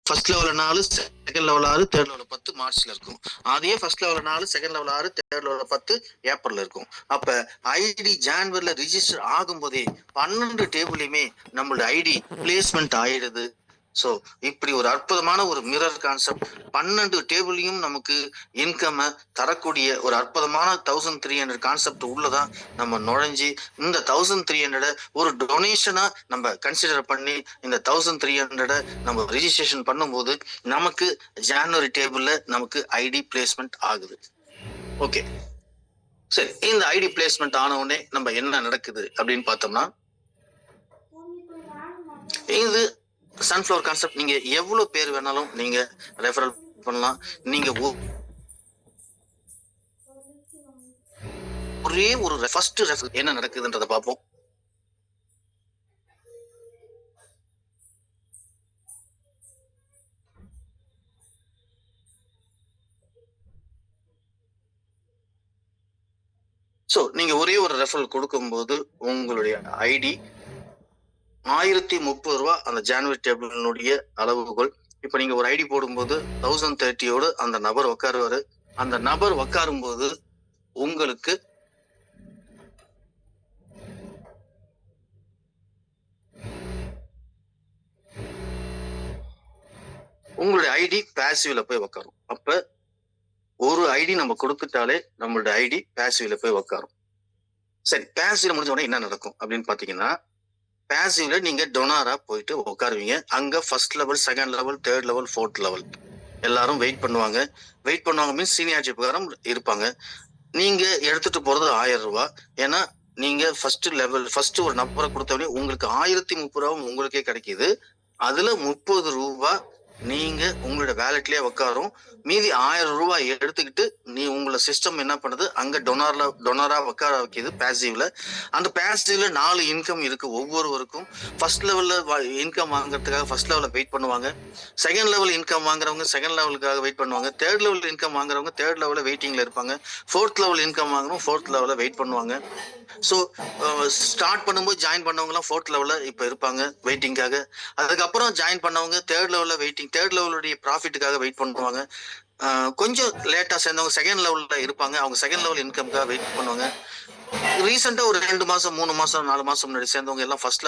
First லெவல்ல 4, second level 6, third level 10 மார்ச்ல இருக்கும். அதே ஃபர்ஸ்ட் லெவல்ல 4, செகண்ட் லெவல் 6, தேர்ட் லெவல் 10 ஏப்ரல்ல இருக்கும். அப்ப ஐடி ஜான்வரில ரிஜிஸ்டர் ஆகும்போதே 12 டேபிளையுமே நம்மளோட ஐடி பிளேஸ்மெண்ட் ஆயிடுது. ஸோ இப்படி ஒரு அற்புதமான ஒரு மிரர் கான்செப்ட் 12 டேபிளையும் நமக்கு இன்கம் தரக்கூடிய ஒரு அற்புதமான 1300 கான்செப்ட் உள்ளதான் நம்ம நுழைஞ்சி இந்த 1300 ஒரு டொனேஷனா நம்ம கன்சிடர் பண்ணி இந்த 1300 நம்ம ரிஜிஸ்ட்ரேஷன் பண்ணும்போது நமக்கு ஜனவரி டேபிள்ல நமக்கு ஐடி பிளேஸ்மெண்ட் ஆகுது. ஓகே, சரி, இந்த ஐடி பிளேஸ்மெண்ட் ஆன உடனே நம்ம என்ன நடக்குது அப்படின்னு பார்த்தோம்னா, இது சன்ஃப்ளவர் கான்செப்ட் நீங்க எவ்வளவு பேர் வேணாலும் நீங்க ரெஃபரல் பண்ணலாம். நீங்க ஒரே ஒரு ஃபர்ஸ்ட் ரெஃபரல் என்ன நடக்குதுன்றத பார்ப்போம். ஸோ நீங்க ஒரே ஒரு ரெஃபரல் கொடுக்கும்போது உங்களுடைய ஐடி 1030 ரூபா அந்த ஜான்வரி டேபிளினுடைய அளவுகோல். இப்ப நீங்க ஒரு ஐடி போடும்போது 1030 அந்த நபர் உட்காருவாரு. அந்த நபர் உட்காரும் போது உங்களுக்கு உங்களுடைய ஐடி பேசிவ்ல போய் உட்காரும். அப்ப ஒரு ஐடி நம்ம கொடுத்துட்டாலே நம்மளுடைய ஐடி பேசிவ்ல போய் உட்காரும். சரி, பேசிவ்ல முடிஞ்ச உடனே என்ன நடக்கும் அப்படின்னு பாத்தீங்கன்னா, பேசிவ்ல நீங்க டொனாரா போயிட்டு உட்காருவீங்க. அங்க first level, second level, third level, fourth level எல்லாரும் வெயிட் பண்ணுவாங்க. மீன்ஸ் சீனியாரிட்டி பிரகாரம் இருப்பாங்க. நீங்க எடுத்துட்டு போறது 1000 ரூபாய். ஏன்னா நீங்க ஃபர்ஸ்ட் ஒரு நம்பரை கொடுத்தவொடனே உங்களுக்கு 1030 ரூபாய் உங்களுக்கே கிடைக்குது. அதுல 30 ரூபாய் நீங்க உங்களோட வேலட்லயே உட்காரும். மீதி 1000 ரூபாய் எடுத்துக்கிட்டு நீ உங்களோட சிஸ்டம் என்ன பண்ணுது, அங்க டொனரா உட்கார வைக்கிது பேசிவ்ல. அந்த பேசிவ்ல 4 இன்கம் இருக்கு ஒவ்வொருவருக்கும். ஃபர்ஸ்ட் லெவல்ல இன்கம் வாங்குறதுக்காக ஃபர்ஸ்ட் லெவல்ல வெயிட் பண்ணுவாங்க. செகண்ட் லெவல் இன்கம் வாங்குறவங்க செகண்ட் லெவலுக்காக வெயிட் பண்ணுவாங்க. தேர்ட் லெவல் இன்கம் வாங்குறவங்க தேர்ட் லெவல்ல வெயிட்டிங்ல இருப்பாங்க. ஃபோர்த் லெவல் இன்கம் வாங்குறவங்க ஃபோர்த் லெவல்ல வெயிட் பண்ணுவாங்க. ஸோ ஸ்டார்ட் பண்ணும்போது ஜாயின் பண்ணவங்க எல்லாம் ஃபோர்த் லெவல்ல இப்ப இருப்பாங்க வெயிட்டிங்காக. அதுக்கப்புறம் ஜாயின் பண்ணவங்க தேர்ட் லெவல்ல வெயிட்டிங், தேர்ட் லெவலுடைய ப்ராஃபிட்டுக்காக வெயிட் பண்ணுவாங்க. கொஞ்சம் லேட்டா சேர்ந்தவங்க செகண்ட் லெவல்ல இருப்பாங்க. அவங்க செகண்ட் லெவல் இன்கம்காக வெயிட் பண்ணுவாங்க. ரீசெண்டா ஒரு 2 மாசம் 3 மாசம் 4 மாசம் முன்னாடி சேர்ந்தவங்க எல்லாம் ஃபர்ஸ்ட்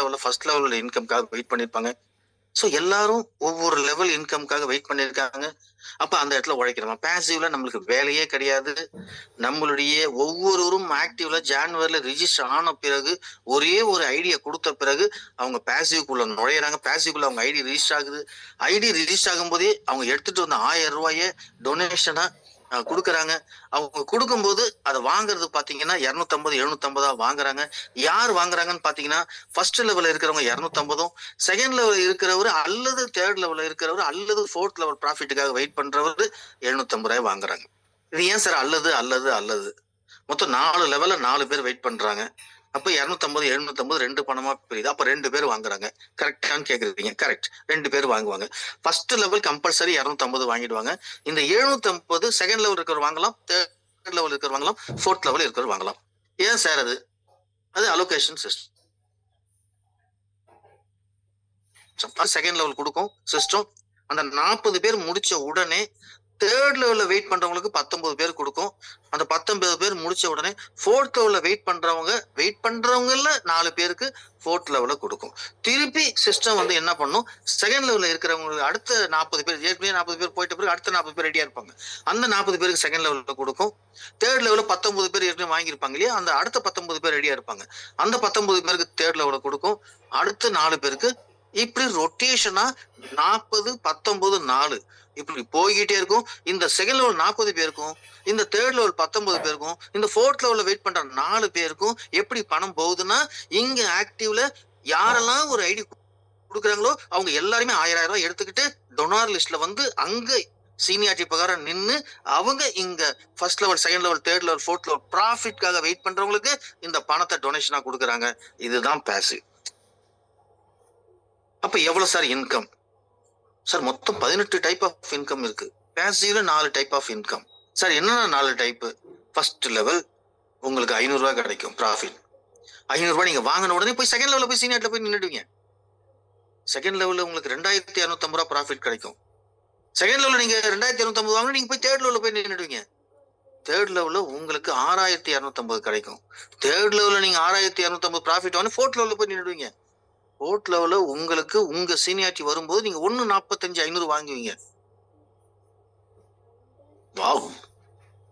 லெவல்ல இன்கம்காக வெயிட் பண்ணிருப்பாங்க. ஸோ எல்லாரும் ஒவ்வொரு லெவல் இன்கம்காக வெயிட் பண்ணிருக்காங்க. அப்ப அந்த இடத்துல உழைக்கிறோம். பேசிவ்ல நம்மளுக்கு வேலையே கிடையாது. நம்மளுடைய ஒவ்வொருவரும் ஆக்டிவ்ல ஜான்வரில ரிஜிஸ்டர் ஆன பிறகு ஒரே ஒரு ஐடியா கொடுத்த பிறகு அவங்க பேசிவ்குள்ள நுழையிறாங்க. பேசிவ்குள்ள அவங்க ஐடி ரிஜிஸ்டர் ஆகுது. ஐடி ரிஜிஸ்டர் ஆகும் போதே அவங்க எடுத்துட்டு வந்த 1000 ரூபாய டொனேஷனா கொடுக்குறாங்க. அவங்க கொடுக்கும்போது அதை வாங்குறது பாத்தீங்கன்னா 250 750 வாங்குறாங்க. யார் வாங்குறாங்கன்னு பாத்தீங்கன்னா, ஃபர்ஸ்ட் லெவல்ல இருக்கிறவங்க 250, செகண்ட் லெவல் இருக்கிறவர் அல்லது தேர்ட் லெவல்ல இருக்கிறவர் அல்லது ஃபோர்த் லெவல் ப்ராஃபிட்டுக்காக வெயிட் பண்றவர் 750 ரூபாய் வாங்குறாங்க. இது ஏன் சார் அல்லது அல்லது அல்லது? மொத்தம் 4 லெவல்ல 4 பேர் வெயிட் பண்றாங்க. அப்ப 250 750 2 பணமா பிரியுது. அப்ப 2 பேர் வாங்குறாங்க. கரெக்டான்னு கேக்குறீங்க. கரெக்ட், 2 பேர் வாங்குவாங்க. ஃபர்ஸ்ட் லெவல் கம்பல்சரி 250 வாங்கிடுவாங்க. இந்த 750 செகண்ட் லெவல் இருக்கிறவர் வாங்கலாம், தேர்ட் லெவல் இருக்கிறவர் வாங்கலாம், ஃபோர்த் லெவல் இருக்கிறவர் வாங்கலாம். ஏன் சார் அது அலோகேஷன் சிஸ்டம். செகண்ட் லெவல் கொடுக்கும் சிஸ்டம். அந்த 40 பேர் முடிச்ச உடனே தேர்ட் லெவல்ல வெயிட் பண்றவங்களுக்கு 19 பேர் கொடுக்கும். அந்த 19 பேர் முடிச்ச உடனே ஃபோர்த் லெவல்ல வெயிட் பண்றவங்கல 4 பேருக்கு ஃபோர்த் லெவல்ல கொடுக்கும். திருப்பி சிஸ்டம் என்ன பண்ணும், செகண்ட் லெவல்ல இருக்கிறவங்களுக்கு அடுத்த 40 பேர், ஏற்கனவே 40 பேர் போயிட்ட பிறகு அடுத்த 40 பேர் ரெடியா இருப்பாங்க. அந்த 40 பேருக்கு செகண்ட் லெவல்ல கொடுக்கும். தேர்ட் லெவல்ல 19 பேர் ஏற்கனவே வாங்கியிருப்பாங்க இல்லையா, அந்த அடுத்த 19 பேர் ரெடியா இருப்பாங்க. அந்த 19 பேருக்கு தேர்ட் லெவல்ல கொடுக்கும். அடுத்த 4 பேருக்கு இப்படி ரொட்டேஷனா 40 19 4 இப்படி போய்கிட்டே இருக்கும். இந்த செகண்ட் லெவல் 40 பேருக்கும், இந்த தேர்ட் லெவல் 19 பேருக்கும், இந்த ஃபோர்த் லெவல்ல வெயிட் பண்ற 4 பேருக்கும் எப்படி பணம் போகுதுன்னா, இங்க ஆக்டிவ்ல யாரெல்லாம் ஒரு ஐடி கொடுக்குறாங்களோ அவங்க எல்லாருமே 1000 ரூபாய் எடுத்துக்கிட்டு டொனார் லிஸ்ட்ல அங்க சீனியாரிட்டி பிரகாரம் நின்று அவங்க இங்க first level second level third level fourth level ப்ராஃபிட்காக வெயிட் பண்றவங்களுக்கு இந்த பணத்தை டொனேஷனா கொடுக்குறாங்க. இதுதான் பேசிவ். அப்ப எவ்வளவு சார் இன்கம்? சார் மொத்தம் 18 டைப் ஆஃப் இன்கம் இருக்கு. பேசிவ்ல 4 டைப் ஆஃப் இன்கம். சார் என்னன்னா 4 டைப்? ஃபர்ஸ்ட் லெவல் உங்களுக்கு 500 ரூபாய் கிடைக்கும் ப்ராஃபிட். 500 ரூபாய் நீங்க வாங்கின உடனே போய் செகண்ட் லெவல்ல போய் சீனியர்ல போய் நின்னுடுவீங்க. செகண்ட் லெவல்ல உங்களுக்கு 2250 ரூபாய் ப்ராஃபிட் கிடைக்கும். செகண்ட் லெவல்ல நீங்க 2250 வாங்க, நீங்க போய் தேர்ட் லெவல்ல போய் நின்னுடுவீங்க. தேர்ட் லெவல்ல உங்களுக்கு 6250 கிடைக்கும். தேர்ட் லெவல்ல நீங்க 6250 ப்ராஃபிட் வாங்கி ஃபோர்த் லெவல்ல போய் நின்னுடுவீங்க. ஃபோர்த் லெவல்ல உங்களுக்கு உங்க சீனியாரிட்டி வரும்போது நீங்க 1,45,500 வாங்குவீங்க. வாவ்!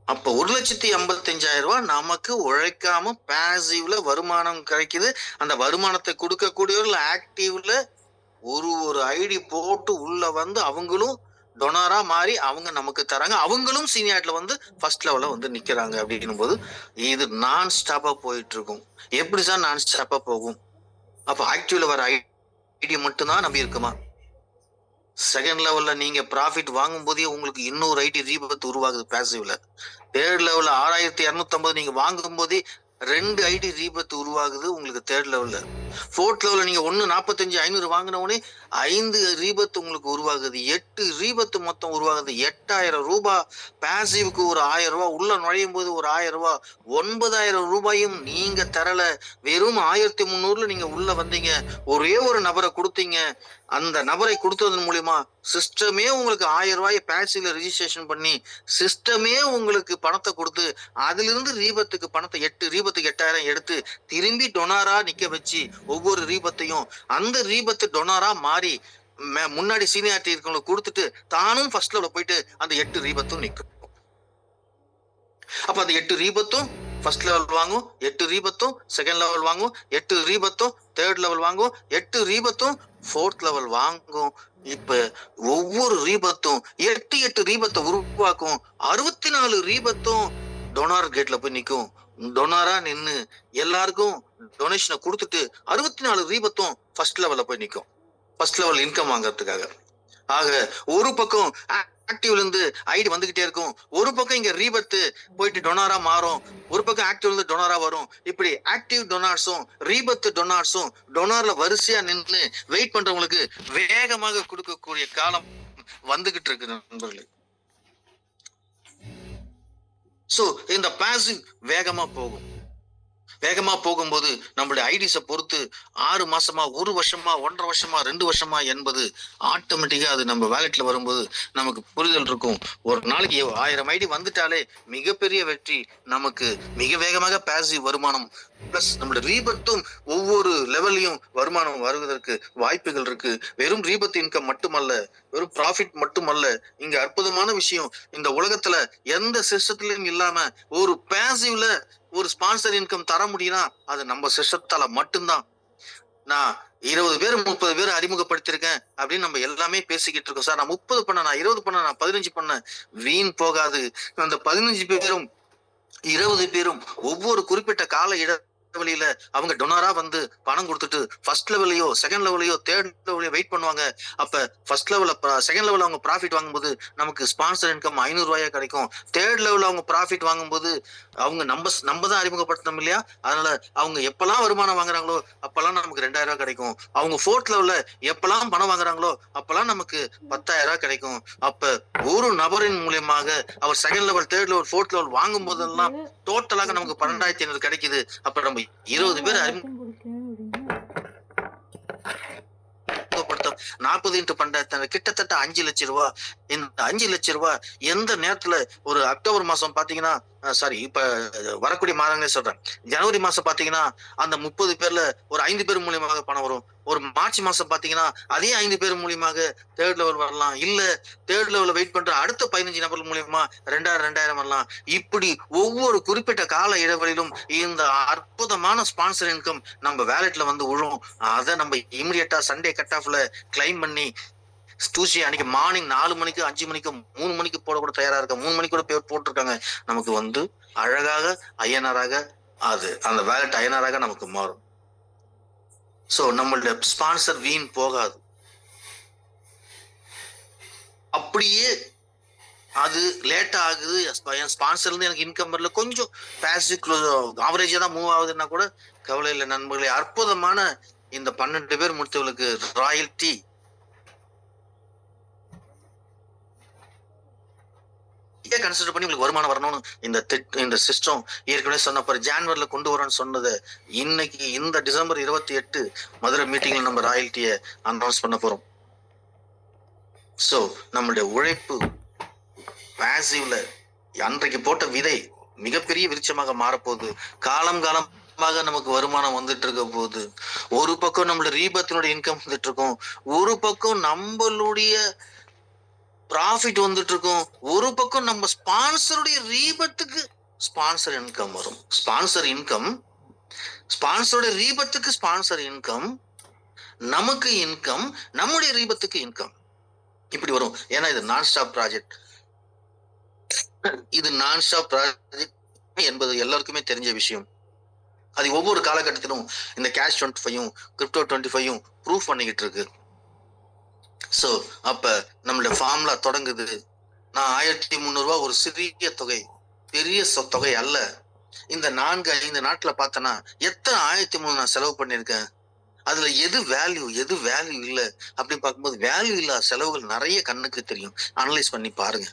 அப்ப 1,85,000 நமக்கு உழைக்காம பாசிவ்ல வருமானம் கிடைக்குது. அந்த வருமானத்தை கொடுக்கக்கூடியவர்கள் ஆக்டிவ்ல ஒரு ஐடி போட்டு உள்ள வந்து அவங்களும் டொனாரா மாறி அவங்க நமக்கு தராங்க. அவங்களும் சீனியார்ட்ல வந்து ஃபர்ஸ்ட் லெவல்ல வந்து நிக்கிறாங்க. அப்படின்னும் போது இது நான் ஸ்டாப்பா போயிட்டு இருக்கும். எப்படி சார் நான் ஸ்டாப்பா போகும்? அப்ப ஆக்டிவ்ல வர ஐடி மட்டும் தான் நம்பி இருக்குமா? செகண்ட் லெவல்ல நீங்க ப்ராஃபிட் வாங்கும் போதே உங்களுக்கு இன்னொரு ஐடி ரீபத் உருவாகுது பாசிவ்ல. தேர்ட் லெவல்ல 6250 நீங்க வாங்கும் போதே 2 ஐடி ரீபத் உருவாகுது உங்களுக்கு தேர்ட் லெவல்ல. ஃபோர்த் லெவல்ல நீங்க 1,45,500 வாங்கின உடனே 5 ரீபத் உங்களுக்கு உருவாகுது. 8 ரீபத் மொத்தம் உருவாகுது. 8000 ரூபாய் பாசிவ்க்கு ஒரு 1000 ரூபாய் உள்ள நுழையும் போது ஒரு 1000 ரூபாய் 9000 ரூபாயும் நீங்க தரல. வெறும் 1300ல நீங்க உள்ள வந்தீங்க. ஒரே ஒரு நபரை கொடுத்தீங்க. அந்த நபரை கொடுத்ததன் மூலியமா சிஸ்டமே உங்களுக்கு 1000 ரூபாயை பாசிவ்ல ரெஜிஸ்ட்ரேஷன் பண்ணி சிஸ்டமே உங்களுக்கு பணத்தை கொடுத்து அதிலிருந்து ரீபத்துக்கு பணத்தை 8 ரீபத்துக்கு 8000 எடுத்து திரும்பி டொனாரா நிக்க வச்சு ஒவ்வொரு ரீபத்தையும் அந்த ரீபத்து டொனாரா மாறி முன்னாடி சீனியாரிட்டி இருக்கவங்களுக்கு கொடுத்துட்டு தானும் ஃபர்ஸ்ட் லெவல்ல போயிட்டு அந்த 8 ரீபத்தும் நிற்கும். அப்ப அந்த 8 ரீபத்தும் ஃபர்ஸ்ட் லெவல் வாங்கும், 8 ரீபத்தும் செகண்ட் லெவல் வாங்கும், 8 ரீபத்தும் தேர்ட் லெவல் வாங்கும், 8 ரீபத்தும் ஃபோர்த் லெவல் வாங்கும். இப்ப ஒவ்வொரு ரீபத்தும் 8 ரீபத்தை உருவாக்கும். 64 ரீபத்தும் டொனார் கேட்ல போய் நிக்கும். டொனாரா நின்னு எல்லாருக்கும் டொனேஷனை கொடுத்துட்டு 64 ரீபத்தும் ஃபர்ஸ்ட் லெவல்ல போய் நிக்கும். ஃபர்ஸ்ட் லெவல் இன்கம் வாங்குறதுக்காக. ஆக ஒரு பக்கம் ஆக்டிவ்ல இருந்து ஐடி வந்துகிட்டே இருக்கும். ஒரு பக்கம் இங்க ரீபத்து போயிட்டு டொனாரா மாறும். ஒரு பக்கம் ஆக்டிவ்ல இருந்து டொனாரா வரும். இப்படி ஆக்டிவ் டொனார்ஸும் ரீபத்து டொனார்ஸும் டொனார்ல வரிசையா நின்று வெயிட் பண்றவங்களுக்கு வேகமாக கொடுக்கக்கூடிய காலம் வந்துகிட்டு இருக்கு நண்பர்களே. சோ இந்த பாசிவ் வேகமா போகும். வேகமா போகும்போது நம்மளுடைய ஐடிஸை பொறுத்து 6 மாசமா 1 வருஷமா 1.5 வருஷமா 2 வருஷமா என்பது ஆட்டோமேட்டிக்கா அது நம்ம வேலெட்ல வரும்போது நமக்கு புரிதல் இருக்கும். ஒரு நாளைக்கு 1000 ஐடி வந்துட்டாலே மிகப்பெரிய வெற்றி. நமக்கு மிக வேகமாக பாசிவ் வருமானம் பிளஸ் நம்மளுடைய ரீபத்தும் ஒவ்வொரு லெவல்லையும் வருமானம் வருவதற்கு வாய்ப்புகள் இருக்கு. வெறும் ரீபத் இன்கம் மட்டுமல்ல, வெறும் ப்ராஃபிட் மட்டுமல்ல, இங்க அற்புதமான விஷயம் இந்த உலகத்துல எந்த சிஸ்டத்திலும் இல்லாம ஒரு பாசிவ்ல ஒரு ஸ்பான்சர் இன்கம் தர முடியும்னா அது நம்ம சிஸ்டத்தால மட்டும்தான். நான் 20 பேர் 30 பேர் அறிமுகப்படுத்திருக்கேன் அப்படின்னு நம்ம எல்லாமே பேசிக்கிட்டு இருக்கோம். சார் நான் 30 பண்ண, நான் 20 பண்ண, நான் 15 பண்ண, வீண் போகாது. அந்த 15 பேரும் 20 பேரும் ஒவ்வொரு குறிப்பிட்ட கால இடைவெளியில அவங்க டொனாரா வந்து பணம் கொடுத்துட்டு ஃபர்ஸ்ட் லெவலையோ செகண்ட் லெவலையோ தேர்ட் லெவலையோ வெயிட் பண்ணுவாங்க. அப்ப ஃபர்ஸ்ட் லெவல்ல செகண்ட் லெவல்ல அவங்க ப்ராஃபிட் வாங்கும்போது நமக்கு ஸ்பான்சர் இன்கம் 500 ரூபாயா கிடைக்கும். தேர்ட் லெவல்ல அவங்க ப்ராஃபிட் வாங்கும்போது அவங்க நம்ம தான் அறிமுகப்படுத்தணும் இல்லையா? அதனால அவங்க எப்பெல்லாம் வருமானம் வாங்குறாங்களோ அப்பெல்லாம் நமக்கு 2000 ரூபாய் கிடைக்கும். அவங்க ஃபோர்த் லெவல்ல எப்பெல்லாம் பணம் வாங்குறாங்களோ அப்பெல்லாம் நமக்கு 10,000 ரூபாய் கிடைக்கும். அப்ப ஒரு நபரின் மூலியமாக அவர் second level third level fourth level வாங்கும் போதெல்லாம் டோட்டலாக நமக்கு 12,500 கிடைக்குது. அப்ப நம்ம 20 பேர் 40 into 12 கிட்டத்தட்ட 5 லட்சம் ரூபாய். இந்த 5 லட்சம் ரூபாய் எந்த நேரத்துல ஒரு அக்டோபர் மாசம் பாத்தீங்கன்னா சாரி இப்ப வரக்கூடிய மாதங்களே சொல்றேன். ஜனவரி மாசம் பாத்தீங்கன்னா அந்த 30 பேர்ல ஒரு 5 பேர் மூலியமாக பணம் வரும். ஒரு மார்ச் மாசம் பாத்தீங்கன்னா அதே 5 பேர் மூலியமாக தேர்ட் லெவல் வரலாம். இல்ல தேர்ட் லெவல்ல வெயிட் பண்ற அடுத்த 15 நபர் மூலியமா 2000 வரலாம். இப்படி ஒவ்வொரு குறிப்பிட்ட கால இடைவெளியிலும் இந்த அற்புதமான ஸ்பான்சர் இன்கம் நம்ம வேலெட்ல வந்து விழும். அதை நம்ம இமிடியட்டா சண்டே கட் ஆஃப்ல கிளைம் பண்ணி டியூஸ்டே அன்னைக்கு மார்னிங் 4 மணிக்கு 5 மணிக்கு 3 மணிக்கு போட கூட தயாரா இருக்க. 3 மணிக்கு கூட பேர் போட்டிருக்காங்க. நமக்கு வந்து அழகாக ஐஎன்ஆராக அது அந்த வேலெட் ஐஎன்ஆராக நமக்கு மாறும். சோ நம்மளுடைய ஸ்பான்சர் வீண் போகாது. அப்படியே அது லேட் ஆகுது, என் ஸ்பான்சர்ல இருந்து எனக்கு இன்கம் வரல, கொஞ்சம் பாசிவ் ஆவரேஜா தான் மூவ் ஆகுதுன்னா கூட கவலை இல்லை நண்பர்களே. அற்புதமான இந்த 12 பேர் முடித்தவர்களுக்கு ராயல்டி கன்சிடர் பண்ணி உங்களுக்கு வருமானம் வரணும்னு இந்த சிஸ்டம் ஏற்கனவே சொன்ன ஜான்வரில கொண்டு வரணும்னு சொன்னதை இன்னைக்கு இந்த டிசம்பர் 28 மதுரை மீட்டிங்ல நம்ம ராயல்ட்டியை அனௌன்ஸ் பண்ண போறோம். சோ நம்மளுடைய உழைப்பு பாசிவ்ல அன்றைக்கு போட்ட விதை மிகப்பெரிய விருட்சமாக மாறப்போகுது. காலம் காலமாக நமக்கு வருமானம் வந்துட்டு இருக்க போகுது. ஒரு பக்கம் நம்மளோட ரீபத்தினுடைய இன்கம் வந்துட்டு இருக்கும், ஒரு பக்கம் நம்மளுடைய ப்ராஃபிட் வந்துட்டு இருக்கும், ஒரு பக்கம் நம்ம ஸ்பான்சருடைய ரீபத்துக்கு ஸ்பான்சர் இன்கம் வரும். ஸ்பான்சர் இன்கம், ஸ்பான்சருடைய ரீபத்துக்கு ஸ்பான்சர் இன்கம், நமக்கு இன்கம், நம்முடைய ரீபத்துக்கு இன்கம், இப்படி வரும். ஏன்னா இது நான் ஸ்டாப் ப்ராஜெக்ட். இது நான் ஸ்டாப் ப்ராஜெக்ட் என்பது எல்லாருக்குமே தெரிஞ்ச விஷயம். அது ஒவ்வொரு காலகட்டத்திலும் இந்த கேஷ் 25யும் கிரிப்டோ 25யும் ப்ரூவ் பண்ணிக்கிட்டு இருக்கு. சோ அப்ப நம்மளோட ஃபார்முலா தொடங்குது. நான் 1300 ரூபாய் ஒரு சிறிய தொகை, பெரிய தொகை அல்ல. இந்த 4-5 நாட்ல பார்த்தனா எத்தனை 1300 நான் செலவு பண்ணிருக்கேன், அதுல எது வேல்யூ எது வேல்யூ இல்ல அப்படின்னு பார்க்கும்போது வேல்யூ இல்லாத செலவுகள் நிறைய கண்ணுக்கு தெரியும். அனலைஸ் பண்ணி பாருங்க.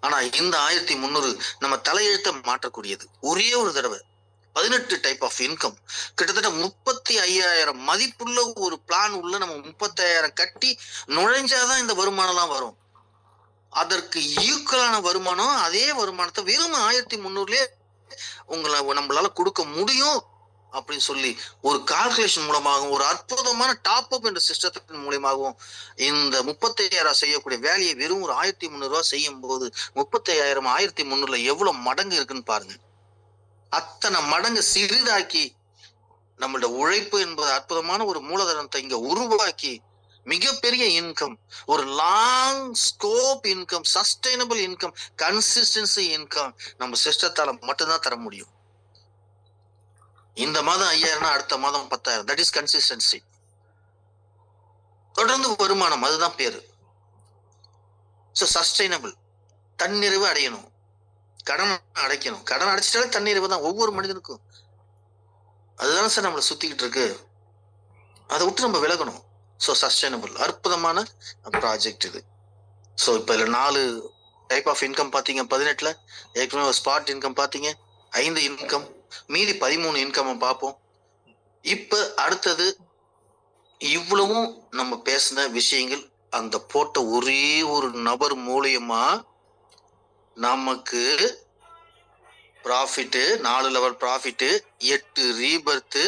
ஆனா இந்த 1300 நம்ம தலையெழுத்த மாற்றக்கூடியது. ஒரே ஒரு தடவை 18 டைப் ஆஃப் இன்கம், கிட்டத்தட்ட 35,000 மதிப்புள்ள ஒரு பிளான் உள்ள நம்ம 35,000 கட்டி நுழைஞ்சாதான் இந்த வருமானம் எல்லாம் வரும். அதற்கு ஈக்குவலான வருமானம், அதே வருமானத்தை வெறும் 1300லயே நம்மளால கொடுக்க முடியும் அப்படின்னு சொல்லி ஒரு கால்குலேஷன் மூலமாகவும் ஒரு அற்புதமான டாப் அப் என்ற சிஸ்டத்தின் மூலமாகவும் இந்த 35,000 செய்யக்கூடிய வேலையை வெறும் ஒரு 1300 ரூபாய் செய்யும் போது 35,000 1300ல எவ்வளவு மடங்கு இருக்குன்னு பாருங்க. அத்தனை மடங்கு சிறிதாக்கி நம்மளோட உழைப்பு என்பது அற்புதமான ஒரு மூலதனத்தை இங்க உருவாக்கி மிகப்பெரிய இன்கம், ஒரு long scope income, sustainable income, consistency income நம்ம சிஸ்டத்தால மட்டும்தான் தர முடியும். இந்த மாதம் 5,000, அடுத்த மாதம் 10,000. That is consistency. தொடர்ந்து வருமானம், அதுதான் பேரு. சோ சஸ்டைனபிள், தன்னிறைவு அடையணும், கடன் அடைக்கணும். கடன் அடைச்சிட்டாலே தன்னிறைவு தான் ஒவ்வொரு மனிதனுக்கும். அதுதான் சார் நம்மளை சுத்திக்கிட்டு இருக்கு. அதை விட்டு நம்ம விலகணும். ஸோ சஸ்டைனபிள் அற்புதமான ப்ராஜெக்ட் இது. ஸோ இப்போ இதில் 4 டைப் ஆஃப் இன்கம் பார்த்தீங்க 18ல். ஏற்கனவே ஒரு ஸ்பாட் இன்கம் பார்த்தீங்க, 5 இன்கம், மீதி 13 இன்கம் பார்ப்போம். இப்போ அடுத்தது இவ்வளவும் நம்ம பேசின விஷயங்கள் அந்த போட்ட ஒரே ஒரு நபர் மூலியமா நமக்கு ப்ராஃபிட்டு, 4 லெவல் ப்ராஃபிட்டு, 8 ரீபர்த்து,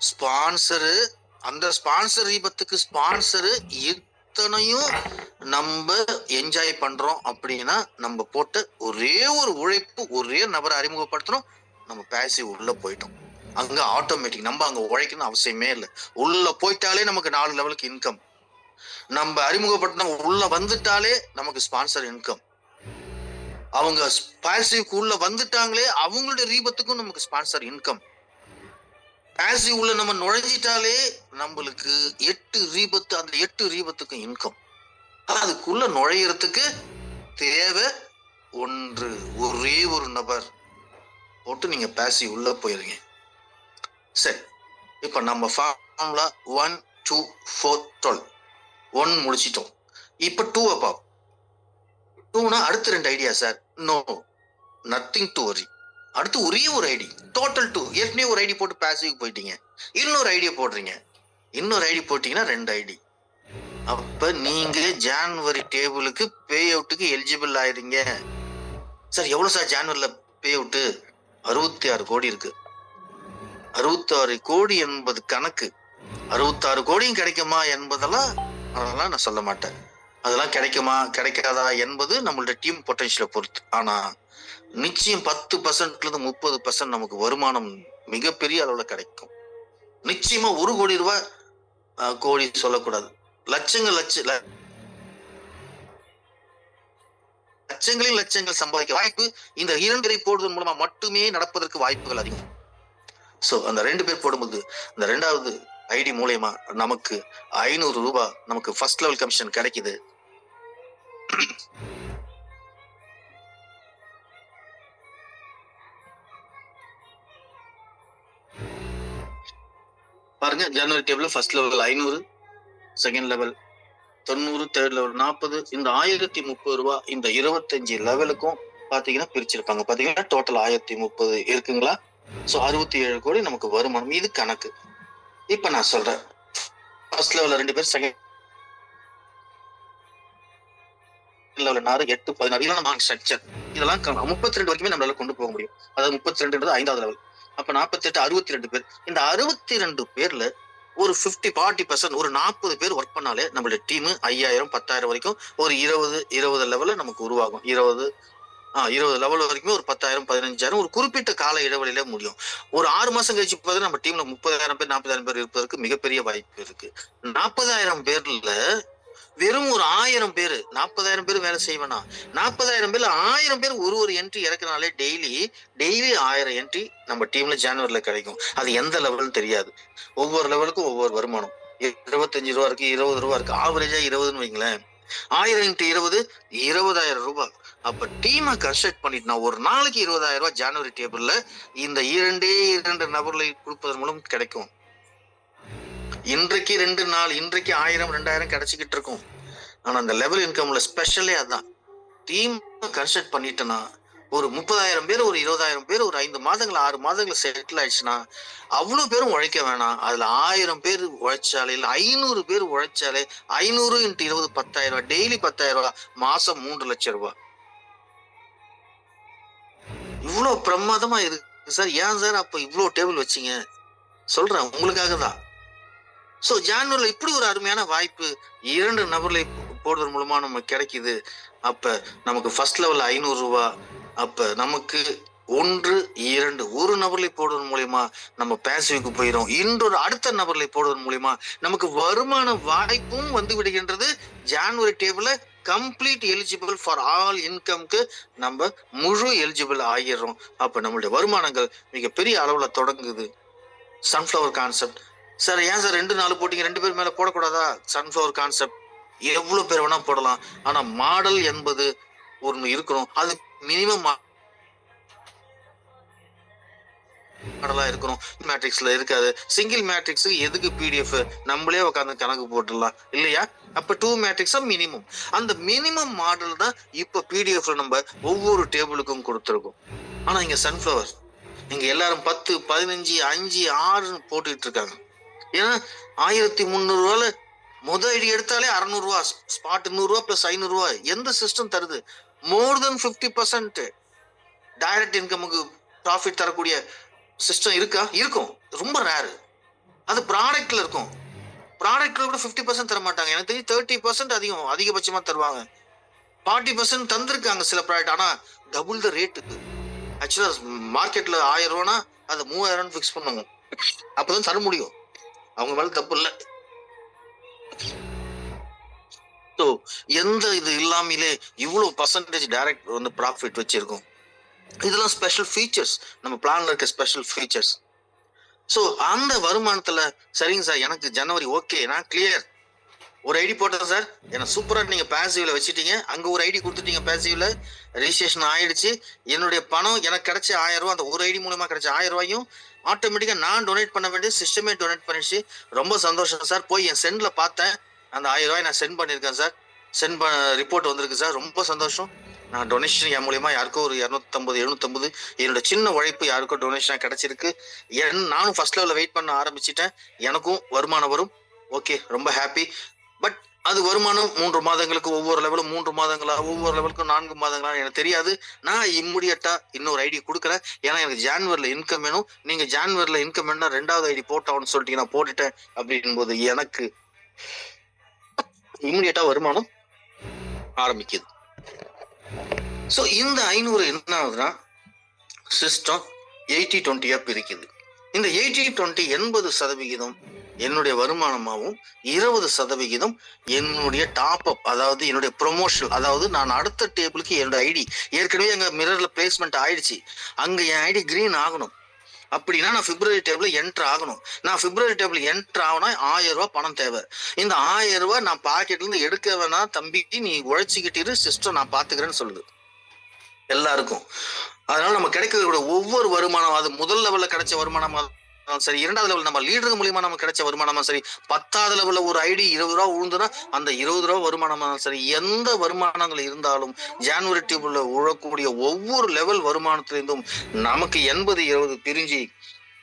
ஸ்பான்சரு, அந்த ஸ்பான்சர் ரீபத்துக்கு ஸ்பான்சரு, இத்தனையும் நம்ம என்ஜாய் பண்றோம். அப்படின்னா நம்ம போட்ட ஒரே ஒரு உழைப்பு, ஒரே நபரை அறிமுகப்படுத்துறோம், நம்ம பேசிவ் உள்ள போயிட்டோம். அங்க ஆட்டோமேட்டிக், நம்ம அங்க உழைக்கணும் அவசியமே இல்லை. உள்ள போயிட்டாலே நமக்கு 4 லெவலுக்கு இன்கம். நம்ம அறிமுகப்படுத்தின உள்ள வந்துட்டாலே நமக்கு ஸ்பான்சர் இன்கம். அவங்க பாசிவ்க்கு உள்ள வந்துட்டாங்களே அவங்களுடைய ரீபத்துக்கும் நமக்கு ஸ்பான்சர் இன்கம். பாசிவ் உள்ள நம்ம நுழைஞ்சிட்டாலே நம்மளுக்கு 8 ரீபத்து, அந்த 8 ரீபத்துக்கும் இன்கம். அதுக்குள்ள நுழையறதுக்கு தேவை ஒரே ஒரு நபர் போட்டு நீங்க பாசிவ் உள்ள போயிருங்க. சரி, இப்ப நம்ம ஃபார்முலா 1 2 4 12 1 முடிச்சிட்டோம். இப்ப 2 அப்பா 2னா அடுத்து 2 idea sir. No, nothing to worry. அடுத்து ஒரே ஒரு ஐடி, டோட்டல் 2. ஏற்கனவே ஒரு ஐடி போட்டு பாசிவ் போயிட்டீங்க, இன்னொரு ஐடியா போடுறீங்க, இன்னொரு ஐடி போட்டீங்கன்னா 2 ஐடி. அப்ப நீங்க ஜான்வரி டேபிளுக்கு பே அவுட்டுக்கு எலிஜிபிள் ஆயிருங்க. சார் எவ்வளவு சார் ஜான்வரில பே அவுட்டு? 66 கோடி இருக்கு. 66 கோடி என்பது கணக்கு. 66 கோடியும் கிடைக்குமா என்பதெல்லாம் அதெல்லாம் நான் சொல்ல மாட்டேன். அதெல்லாம் கிடைக்குமா கிடைக்காதா என்பது நம்மளோட டீம் பொட்டன்ஷியலை பொறுத்து. ஆனா நிச்சயம் 10%ல இருந்து 30% நமக்கு வருமானம் மிகப்பெரிய அளவுல கிடைக்கும். நிச்சயமா 1 கோடி ரூபாய் கோடி சொல்லக்கூடாது, லட்சங்களில் லட்சங்கள் சம்பாதிக்க வாய்ப்பு இந்த 2 பேரை போடுவதன் மூலமா மட்டுமே நடப்பதற்கு வாய்ப்புகள் அதிகம். சோ அந்த 2 பேர் போடும்போது இந்த 2வது ஐடி மூலமா நமக்கு 500 ரூபாய் நமக்கு ஃபர்ஸ்ட் லெவல் கமிஷன் கிடைக்குது. பாருங்க, ஜனவரி table first level 500, second level 90, third level 40, இந்த 1030 ரூபாய் இந்த 25 லெவலுக்கும் பாத்தீங்கன்னா பிரிச்சிருப்பாங்க. பாத்தீங்கன்னா டோட்டல் 1030 இருக்குங்களா? சோ 67 கோடி நமக்கு வருமானம். இது கணக்கு. இப்ப நான் சொல்றேன், ஃபர்ஸ்ட் லெவல்ல 2 பேர், செகண்ட் லெவல் 6 8 16 இதெல்லாம் நம்ம ஸ்ட்ரக்சர். இதெல்லாம் 32 வரைக்குமே நம்மளால கொண்டு போக முடியும். அதாவது 32ன்றது 5வது லெவல். அப்ப 48 62 பேர். இந்த 62 பேர்ல ஒரு 40% ஒரு 40 பேர் ஒர்க் பண்ணாலே நம்மளுடைய டீம் 5000 10,000 வரைக்கும் ஒரு 20 லெவல்ல நமக்கு உருவாகும். 20 லெவல் வரைக்கும் ஒரு 10,000 15,000 ஒரு குறிப்பிட்ட கால இடைவெளியில முடியும். ஒரு 6 மாசம் கழிச்சு பார்த்தா நம்ம டீம்ல 30,000 பேர் 40,000 பேர் இருப்பதற்கு மிகப்பெரிய வாய்ப்பு இருக்கு. 40,000 பேர்ல வெறும் ஒரு 1000 பேரு 40,000 பேர் வேலை செய்வேனா 40,000 பேர்ல 1000 பேர் ஒரு என்ட்ரி இறக்குனாலே டெய்லி 1000 என்ட்ரி நம்ம டீம்ல ஜனவரில கிடைக்கும். அது எந்த லெவல்னு தெரியாது. ஒவ்வொரு லெவலுக்கும் ஒவ்வொரு வருமானம். 25 ரூபா இருக்கு 20 ரூபா இருக்கு. ஆவரேஜா 20ன்னு வைங்களேன். 1000 × 20 20,000 ரூபாய். அப்ப டீமை கன்ஸ்ட்ரக்ட் பண்ணிட்டு ஒரு நாளைக்கு 20,000 ரூபாய் ஜனவரி டேபிள்ல இந்த 2 நபர்களை கொடுப்பதன் மூலம் கிடைக்கும். இன்றைக்கு 2 நாள் இன்றைக்கு 1000 2000 கிடைச்சிக்கிட்டு இருக்கும். ஆனா அந்த லெவல் இன்கம்ல ஸ்பெஷலே அதான். டீம் கன்ஸ்ட்ரக்ட் பண்ணிட்டேன்னா ஒரு 30,000 பேர் ஒரு 20,000 பேர் ஒரு 5 மாதங்கள் 6 மாதங்கள் செட்டில் ஆயிடுச்சுன்னா அவ்வளவு பேரும் உழைக்க வேணாம். அதுல 1000 பேர் உழைச்சாலே இல்ல 500 பேர் உழைச்சாலே 500 × 20 10,000 ரூபாய். டெய்லி 10,000 ரூபாய். மாசம் 3 லட்சம் ரூபாய். இவ்வளவு பிரமாதமா இருக்கு சார். ஏன் சார் அப்ப இவ்வளவு டேபிள் வச்சீங்க? சொல்றேன் உங்களுக்காக தான். சோ ஜான்வரில இப்படி ஒரு அருமையான வாய்ப்பு 2 நபர்களை போடுவதன் மூலமா நமக்கு கிடைக்குது. அப்ப நமக்கு ஃபர்ஸ்ட் லெவல் 500 ரூபாய். அப்ப நமக்கு 1 2 ஒரு நபர்களை போடுவதன் மூலியமா நம்ம பேசிவ்க்கு போயிடும். இன்னொரு அடுத்த நபர்களை போடுவதன் மூலியமா நமக்கு வருமான வாய்ப்பும் வந்து விடுகின்றது. ஜான்வரி டேபிள்ல கம்ப்ளீட் எலிஜிபிள் ஃபார் ஆல் இன்கம்க்கு நம்ம முழு எலிஜிபிள் ஆகிடுறோம். அப்ப நம்மளுடைய வருமானங்கள் மிகப்பெரிய அளவுல தொடங்குது. Sunflower concept sir. ஏன் சார் 2 4 போட்டீங்க 2 பேர் மேல போடக்கூடாதா? சன்ஃப்ளவர் கான்செப்ட் எவ்வளவு பேர் வேணா போடலாம். ஆனா மாடல் என்பது ஒண்ணு இருக்கணும். அது மினிமம் மாடலா இருக்கணும். மேட்ரிக்ஸ்ல இருக்காது. சிங்கிள் மேட்ரிக்ஸ் எதுக்கு பிடிஎஃப் நம்மளே உட்காந்து கணக்கு போட்டுடலாம் இல்லையா? அப்ப 2 மேட்ரிக்ஸ் மினிமம். அந்த மினிமம் மாடல் தான் இப்ப பிடிஎஃப்ல நம்ம ஒவ்வொரு டேபிளுக்கும் கொடுத்துருக்கோம். ஆனா இங்க சன்ஃப்ளவர் நீங்க எல்லாரும் 10 15 5 6 போட்டுட்டு இருக்காங்க. ஏன்னா 1300 ரூபாயில முதல் ஐடி எடுத்தாலே 600 ரூபாய் ஸ்பாட் 100 ரூபாய் பிளஸ் 500 ரூபாய். எந்த சிஸ்டம் தருது? மோர் தென் 50% டைரக்ட் இன்கமுக்கு ப்ராஃபிட் தரக்கூடிய சிஸ்டம் இருக்கா? இருக்கும். ரொம்ப ரேர். அது ப்ராடக்ட்ல இருக்கும். ப்ராடக்ட்ல கூட 50% தர மாட்டாங்க. எனக்கு தெரிஞ்சு 30% அதிகபட்சமா தருவாங்க. 40% தந்திருக்காங்க சில ப்ராடக்ட். ஆனா டபுள் த ரேட். ஆக்சுவலா மார்க்கெட்ல 1000 ரூபானா அது 3000 ஃபிக்ஸ் பண்ணுவாங்க. அப்பதான் தர முடியும். அவங்க மேல தப்பு இல்ல. எந்த இது இல்லாமலே இவ்வளவு பர்சன்டேஜ் டைரக்ட் வந்து ப்ராஃபிட் வச்சிருக்கோம். இதெல்லாம் ஸ்பெஷல் ஃபீச்சர்ஸ். நம்ம பிளான்ல இருக்க ஸ்பெஷல் ஃபீச்சர்ஸ். சோ அந்த வருமானத்துல சரிங்க சார் எனக்கு ஜனவரி ஓகே நான் கிளியர். ஒரு ஐடி போட்டேன் சார். எனக்கு சூப்பரா நீங்க பேசிவ்ல வச்சுட்டீங்க. அங்க ஒரு ஐடி கொடுத்துட்டீங்க பேசிவ்ல. ரெஜிஸ்ட்ரேஷன் ஆயிடுச்சு. என்னுடைய பணம் எனக்கு கிடைச்ச 1000 ரூபாய் அந்த ஒரு ஐடி மூலமா கிடைச்ச 1000 ரூபாயும் ஆட்டோமேட்டிக்கா நான் டொனேட் பண்ண வேண்டிய சிஸ்டமே டொனேட் பண்ணிடுச்சு. ரொம்ப சந்தோஷம் சார். போய் என் சென்ட்ல பார்த்தேன். அந்த 1000 ரூபாய் நான் சென்ட் பண்ணிருக்கேன் சார். ரிப்போர்ட் வந்திருக்கு சார். ரொம்ப சந்தோஷம். நான் டொனேஷன் என் மூலியமா யாருக்கோ ஒரு 250 750 என்னோட சின்ன உழைப்பு யாருக்கோ டொனேஷனா கிடைச்சிருக்கு. நானும் ஃபர்ஸ்ட் லெவல்ல வெயிட் பண்ண ஆரம்பிச்சிட்டேன். எனக்கும் வருமானம் வரும். ஓகே ரொம்ப ஹாப்பி. பட் அது வருமானம் 3 மாதங்களுக்கு ஒவ்வொரு லெவலும் 3 மாதங்களா ஒவ்வொரு லெவலுக்கும் 4 மாதங்களா எனக்கு தெரியாது. நான் இம்மிடியட்டா இன்னொரு ஐடி கொடுக்குறேன். ஏன்னா எனக்கு ஜான்வரில இன்கம் வேணும். நீங்க ஜான்வரில இன்கம் வேணும்னா 2வது ஐடி போட்டான்னு சொல்லிட்டு நான் போட்டுட்டேன். அப்படின் போது எனக்கு இம்மிடியட்டா வருமானம் ஆரம்பிக்குது. சோ இந்த 500 என்ன ஆகுதுன்னா சிஸ்டம் 80-20 பிரிக்குது. இந்த 80-20 80% என்னுடைய வருமானமாகவும் 20% என்னுடைய டாப் அப் அதாவது என்னுடைய ப்ரொமோஷன். அதாவது நான் அடுத்த டேபிளுக்கு என்னோட ஐடி ஏற்கனவே எங்க மிரர்ல பிளேஸ்மெண்ட் ஆயிடுச்சு. அங்க என் ஐடி கிரீன் ஆகணும். அப்படின்னா நான் பிப்ரவரி டேபிள் என்டர் ஆகணும். நான் பிப்ரவரி டேபிள் என்டர் ஆகணும்னா 1000 ரூபாய் பணம் தேவை. இந்த 1000 ரூபாய் நான் பாக்கெட்ல இருந்து எடுக்க வேணா தம்பி, நீ உழைச்சிக்கிட்டு சிஸ்டம் நான் பாத்துக்கிறேன்னு சொல்லுது எல்லாருக்கும். அதனால நம்ம கிடைக்கக்கூடிய ஒவ்வொரு வருமானம் அது முதல் லெவல்ல கிடைச்ச வருமானமா சரி, 2வது லெவல் நம்ம லீடர் மூலியமா நமக்கு கிடைச்ச வருமானமா சரி, 10வது லெவல்ல ஒரு ஐடி 20 ரூபாய் உழுந்துனா அந்த 20 ரூபாய் வருமானமா சரி, எந்த வருமானங்கள் இருந்தாலும் ஜான்வரி டேபிள்ல உழக்கூடிய ஒவ்வொரு லெவல் வருமானத்திலிருந்தும் நமக்கு 80-20 பிரிஞ்சு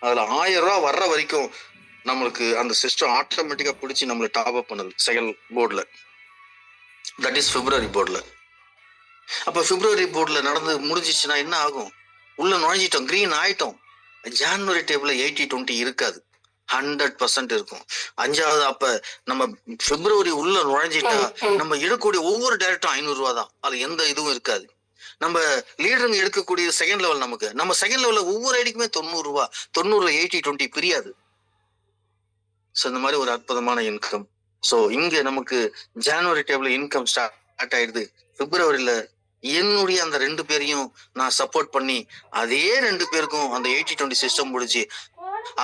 அதுல 1000 ரூபாய் வர்ற வரைக்கும் நம்மளுக்கு அந்த சிஸ்டம் ஆட்டோமேட்டிக்கா பிடிச்சி நம்மள டாப் அப் பண்ணுது செகண்ட் போர்டுல. தட் இஸ் பிப்ரவரி போர்டுல. அப்ப பிப்ரவரி போர்டுல நடந்து முடிஞ்சிச்சுன்னா என்ன ஆகும்? உள்ள நுழைஞ்சிட்டோம், கிரீன் ஆயிட்டோம். ஜான்வரி டேபிள்ல 80-20 இருக்காது, 100% இருக்கும். அஞ்சாவது அப்ப நம்ம பிப்ரவரி உள்ள நுழைஞ்சிட்டா நம்ம எடுக்கக்கூடிய ஒவ்வொரு டைரக்டும் 500 ரூபா தான். அது எந்த இதுவும் இருக்காது. நம்ம லீடருங்க எடுக்கக்கூடிய செகண்ட் லெவல், நம்ம செகண்ட் லெவல்ல ஒவ்வொரு ஐடிக்குமே 90 ரூபா. 90ல 80-20 பிரியாது. ஸோ இந்த மாதிரி ஒரு அற்புதமான இன்கம். ஸோ இங்க நமக்கு ஜனவரி டேபிள் இன்கம் ஸ்டார்ட் ஆயிடுது. பிப்ரவரியில என்னுடைய அந்த 2 பேரையும் நான் சப்போர்ட் பண்ணி அதே 2 பேருக்கும் அந்த 80-20 சிஸ்டம் முடிச்சு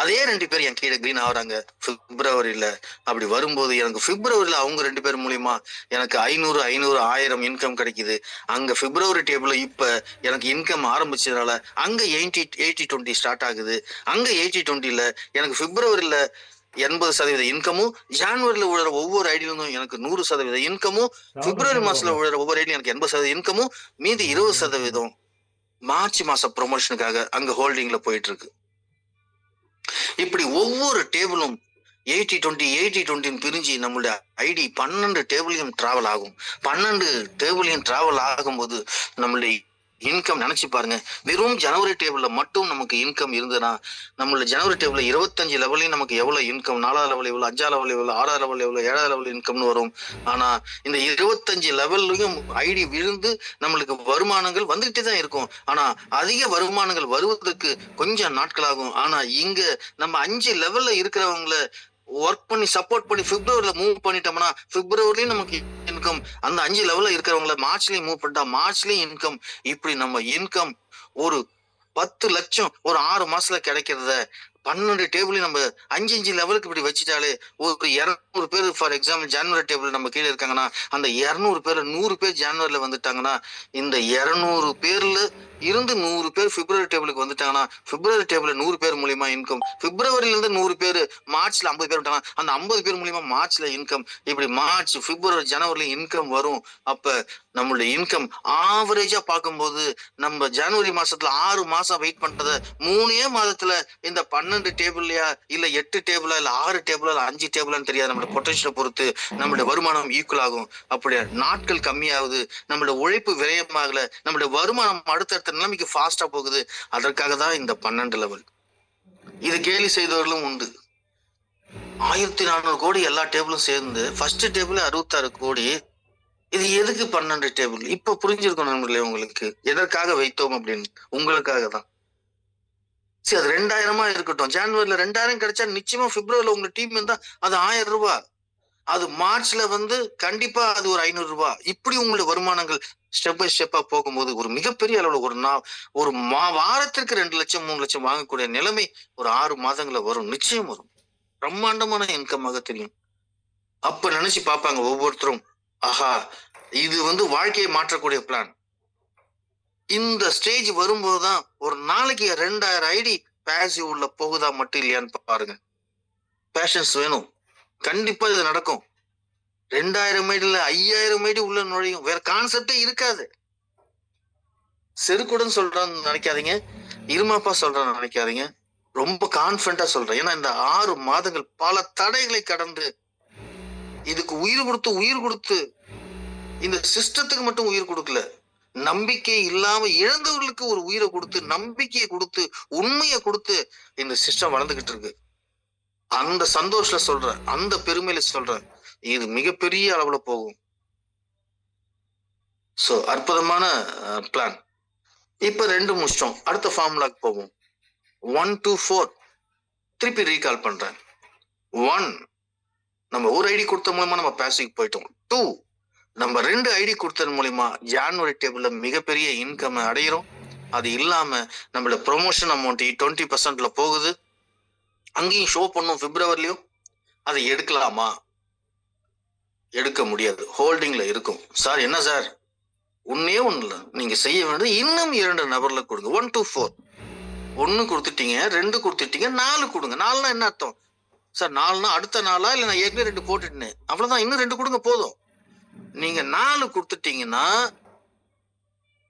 அதே 2 பேர் என் கீழே கிரீன் ஆகுறாங்க பிப்ரவரியில. அப்படி வரும்போது எனக்கு பிப்ரவரியில அவங்க 2 பேர் மூலியமா எனக்கு 500, 1000 இன்கம் கிடைக்குது. அங்க பிப்ரவரி டேபிள் இப்ப எனக்கு இன்கம் ஆரம்பிச்சதுனால அங்க 80-20 ஸ்டார்ட் ஆகுது. அங்க 80-20ல எனக்கு பிப்ரவரியில 80% இன்கமும், ஜான்வரியில விழுற ஒவ்வொரு ஐடியிலும் எனக்கு 100% இன்கமும், பிப்ரவரி மாசத்துல விழுற ஒவ்வொரு ஐடியும் எனக்கு 80% இன்கமும், மீதி 20% மார்ச் மாச ப்ரொமோஷனுக்காக அங்க ஹோல்டிங்ல போயிட்டு இருக்கு. இப்படி ஒவ்வொரு டேபிளும் 80-20 பிரிஞ்சு நம்மளுடைய ஐடி 12 டேபிளையும் டிராவல் ஆகும். 12 டேபிளையும் டிராவல் ஆகும்போது நம்மளுடைய இன்கம் நினைச்சு பாருங்க. வெறும் ஜனவரி டேபிள்ல மட்டும் நமக்கு இன்கம் இருந்ததுன்னா நம்மளோட ஜனவரி டேபிள்ல 25 லெவலையும் நமக்கு எவ்வளவு இன்கம், 4வது லெவல் எவ்வளவு, 5வது லெவல் எவ்வளவு, 6வது லெவல் எவ்வளவு, 7வது லெவல் இன்கம்னு வரும். ஆனா இந்த 25 லெவல்லையும் ஐடி விழுந்து நம்மளுக்கு வருமானங்கள் வந்துகிட்டே தான் இருக்கும். ஆனா அதிக வருமானங்கள் வருவதற்கு கொஞ்சம் நாட்களாகும். ஆனா இங்க நம்ம 5 லெவல்ல இருக்கிறவங்கள ஒர்க் பண்ணி சப்போர்ட் பண்ணி பிப்ரவரியில மூவ் பண்ணிட்டோம்னா பிப்ரவரிலயும் நமக்கு இன்கம், அந்த 5 லெவல்ல இருக்கிறவங்கள மார்ச்லயும் மூவ் பண்ணிட்டா மார்ச்லயும் இன்கம். இப்படி நம்ம இன்கம் ஒரு 10 லட்சம் ஒரு 6 மாசத்துல கிடைக்கிறத 12 டேபிளையும் நம்ம 5 லெவலுக்கு இப்படி வச்சுட்டாலே ஒரு 200 பேர் ஃபார் எக்ஸாம்பிள் ஜனவரி டேபிள் நம்ம கீழே இருக்காங்கன்னா அந்த 200 பேர்ல 100 பேர் ஜனவரியில வந்துட்டாங்கன்னா இந்த 200 பேர்ல இருந்து 100 பேர் பிப்ரவரி டேபிளுக்கு வந்துட்டாங்கன்னா பிப்ரவரி டேபிள் 100 பேர் மூலியமா இன்கம், பிப்ரவரியில இருந்து 100 பேர் மார்ச்ல 50 பேர் விட்டாங்கன்னா அந்த 50 பேர் மூலியமா மார்ச்ல இன்கம். இப்படி மார்ச், பிப்ரவரி, ஜனவரில இன்கம் வரும். அப்ப நம்மளுடைய இன்கம் ஆவரேஜா பார்க்கும்போது நம்ம ஜனவரி மாசத்துல 6 மாசம் வெயிட் பண்றத 3 மாதத்துல இந்த 12 டேபிள்லயா இல்ல 8 டேபிளா இல்ல 6 டேபிளா இல்ல 5 டேபிளான்னு தெரியாது. நம்மளோட பொட்டன்ஷியலை பொறுத்து நம்மளுடைய வருமானம் ஈக்குவல் ஆகும். அப்படி நாட்கள் கம்மியாகுது, நம்மளோட உழைப்பு விரயமாகல, நம்மளுடைய வருமானம் அடுத்தடுத்த நிலைமைக்கு ஃபாஸ்டா போகுது. அதற்காக தான் இந்த 12 லெவல். இது கேலி செய்தவர்களும் உண்டு. 1400 கோடி எல்லா டேபிளும் சேர்ந்து ஃபர்ஸ்ட் டேபிள் 66 கோடி. இது எதுக்கு 12 டேபிள்? இப்ப புரிஞ்சிருக்கும் நண்பர்களே உங்களுக்கு எதற்காக வைத்தோம் அப்படின்னு. உங்களுக்காக தான். சரி அது 2000 இருக்கட்டும். ஜனவரியில 2000 கிடைச்சா நிச்சயமா பிப்ரவரியில உங்க டீம் இருந்தா அது 1000 ரூபாய். அது மார்ச்ல கண்டிப்பா அது ஒரு 500 ரூபாய். இப்படி உங்களுடைய வருமானங்கள் ஸ்டெப் பை ஸ்டெப்பா போகும்போது ஒரு மிகப்பெரிய அளவுல ஒரு வாரத்திற்கு 2 லட்சம் 3 லட்சம் வாங்கக்கூடிய நிலைமை ஒரு 6 மாதங்கள வரும். நிச்சயம் வரும். பிரம்மாண்டமான இன்கமாக தெரியும். அப்ப நினைச்சு பார்ப்பாங்க ஒவ்வொருத்தரும், ஆஹா இது வாழ்க்கையை மாற்றக்கூடிய பிளான். இந்த ஸ்டேஜ் வரும்போதுதான் ஒரு நாளைக்கு 2000 ஐடி பேசிவ் உள்ள போகுதா மட்டும் இல்லையான்னு பாருங்க. பேஷன்ஸ் வேணும், கண்டிப்பா இது நடக்கும். 2000 ஐடில 5000 ஐடி உள்ள நுழையும். வேற கான்செப்டே இருக்காது. செருக்குடன் சொல்றான்னு நினைக்காதீங்க, இருமாப்பா சொல்றான்னு நினைக்காதீங்க. ரொம்ப கான்பிடண்டா சொல்றேன். ஏன்னா இந்த 6 மாதங்கள் பல தடைகளை கடந்து இதுக்கு உயிர் கொடுத்து இந்த சிஸ்டத்துக்கு மட்டும் உயிர் கொடுக்கல, நம்பிக்கை இல்லாம இழந்தவர்களுக்கு ஒரு உயிரை கொடுத்து, நம்பிக்கையை கொடுத்து, உண்மையை கொடுத்து இந்த சிஸ்டம் வளர்ந்துகிட்டு இருக்கு. அந்த சந்தோஷத்துல சொல்றேன், அந்த பெருமையில சொல்றேன், இது மிகப்பெரிய அளவுல போகும். சோ அற்புதமான பிளான். இப்ப 2 முடிச்சிட்டோம். அடுத்த ஃபார்முலாக்கு போவோம். 1 to 4 திருப்பி ரீகால் பண்றேன். 1 நம்ம ஒரு ஐடி கொடுத்த மூலமா நம்ம பேசிவ் போயிட்டோம். 2 நம்ம 2 ஐடி கொடுத்தது மூலமா ஜான்வரி டேபிள்ல மிகப்பெரிய இன்கம் அடையிறோம். அது இல்லாம நம்மளோட ப்ரொமோஷன் அமௌண்ட் 20%ல போகுது. அங்கேயும் ஷோ பண்ணும் பிப்ரவரிலையும். அதை எடுக்கலாமா? எடுக்க முடியாது, ஹோல்டிங்ல இருக்கும். சார் என்ன சார்? ஒன்னே ஒண்ணுல நீங்க செய்ய வேண்டியது இன்னும் 2 நபர்ல கொடுங்க. 1 to 4. 1 கொடுத்துட்டீங்க, 2 கொடுத்துட்டீங்க, 4 கொடுங்க. 4னா என்ன அர்த்தம் சார்? 4னா அடுத்த 4ஆ இல்ல நான் ஏற்கனவே 2 போட்டுட்டேன் அவ்வளவுதான். இன்னும் 2 கொடுங்க போதும். நீங்க 4 கொடுத்துட்டீங்கன்னா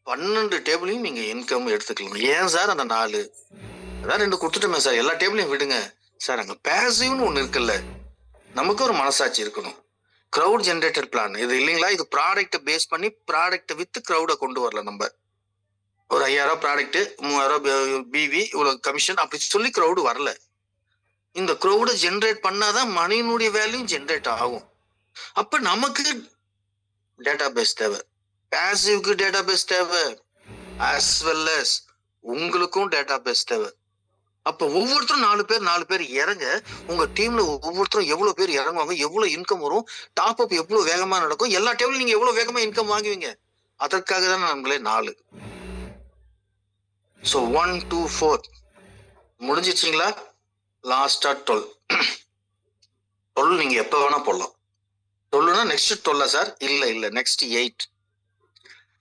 12 டேபிளையும் நீங்க இன்கம் எடுத்துக்கலாம். ஏன் சார் அந்த 4? அதான் 2 கொடுத்துட்டோமே சார், எல்லா டேபிளையும் விடுங்க சார். அங்க பேசிவ்னு ஒண்ணு இருக்குல்ல, நமக்கு ஒரு மனசாட்சி இருக்கணும். கிரவுட் ஜென்ரேட்டட் பிளான் இது இல்லைங்களா? இது ப்ராடக்ட் பேஸ் பண்ணி ப்ராடக்ட் வித் கிரௌட கொண்டு வரல. நம்ம ஒரு 5000 ப்ராடக்ட், 3000 பிவி, இவ்வளவு கமிஷன் அப்படி சொல்லி கிரௌடு வரல. இந்த கிரௌட ஜென்ரேட் பண்ணாதான் மணியினுடைய வேல்யூ ஜென்ரேட் ஆகும். அப்ப நமக்கு டேட்டா பேஸ் தேவை, பாசிவ்க்கு டேட்டா பேஸ் தேவை, as well as உங்களுக்கும் டேட்டா பேஸ் தேவை. அப்ப ஒவ்வொருத்தரும் 4 பேர் இறங்க, உங்க டீம்ல ஒவ்வொருத்தரும் எவ்வளவு பேர் இறங்குவாங்க, எவ்வளவு இன்கம் வரும், டாப் அப் எவ்வளவு வேகமா நடக்கும், எல்லா டேபிளும் நீங்க எவ்வளவு வேகமா இன்கம் வாங்குவீங்க, அதற்காக தான் நம்மளே 4. ஸோ 1 2 4 முடிஞ்சிச்சுங்களா? லாஸ்டா 12. 12 நீங்க எப்ப வேணா போடலாம். 12னா நெக்ஸ்ட் 12 சார்? இல்ல நெக்ஸ்ட் 8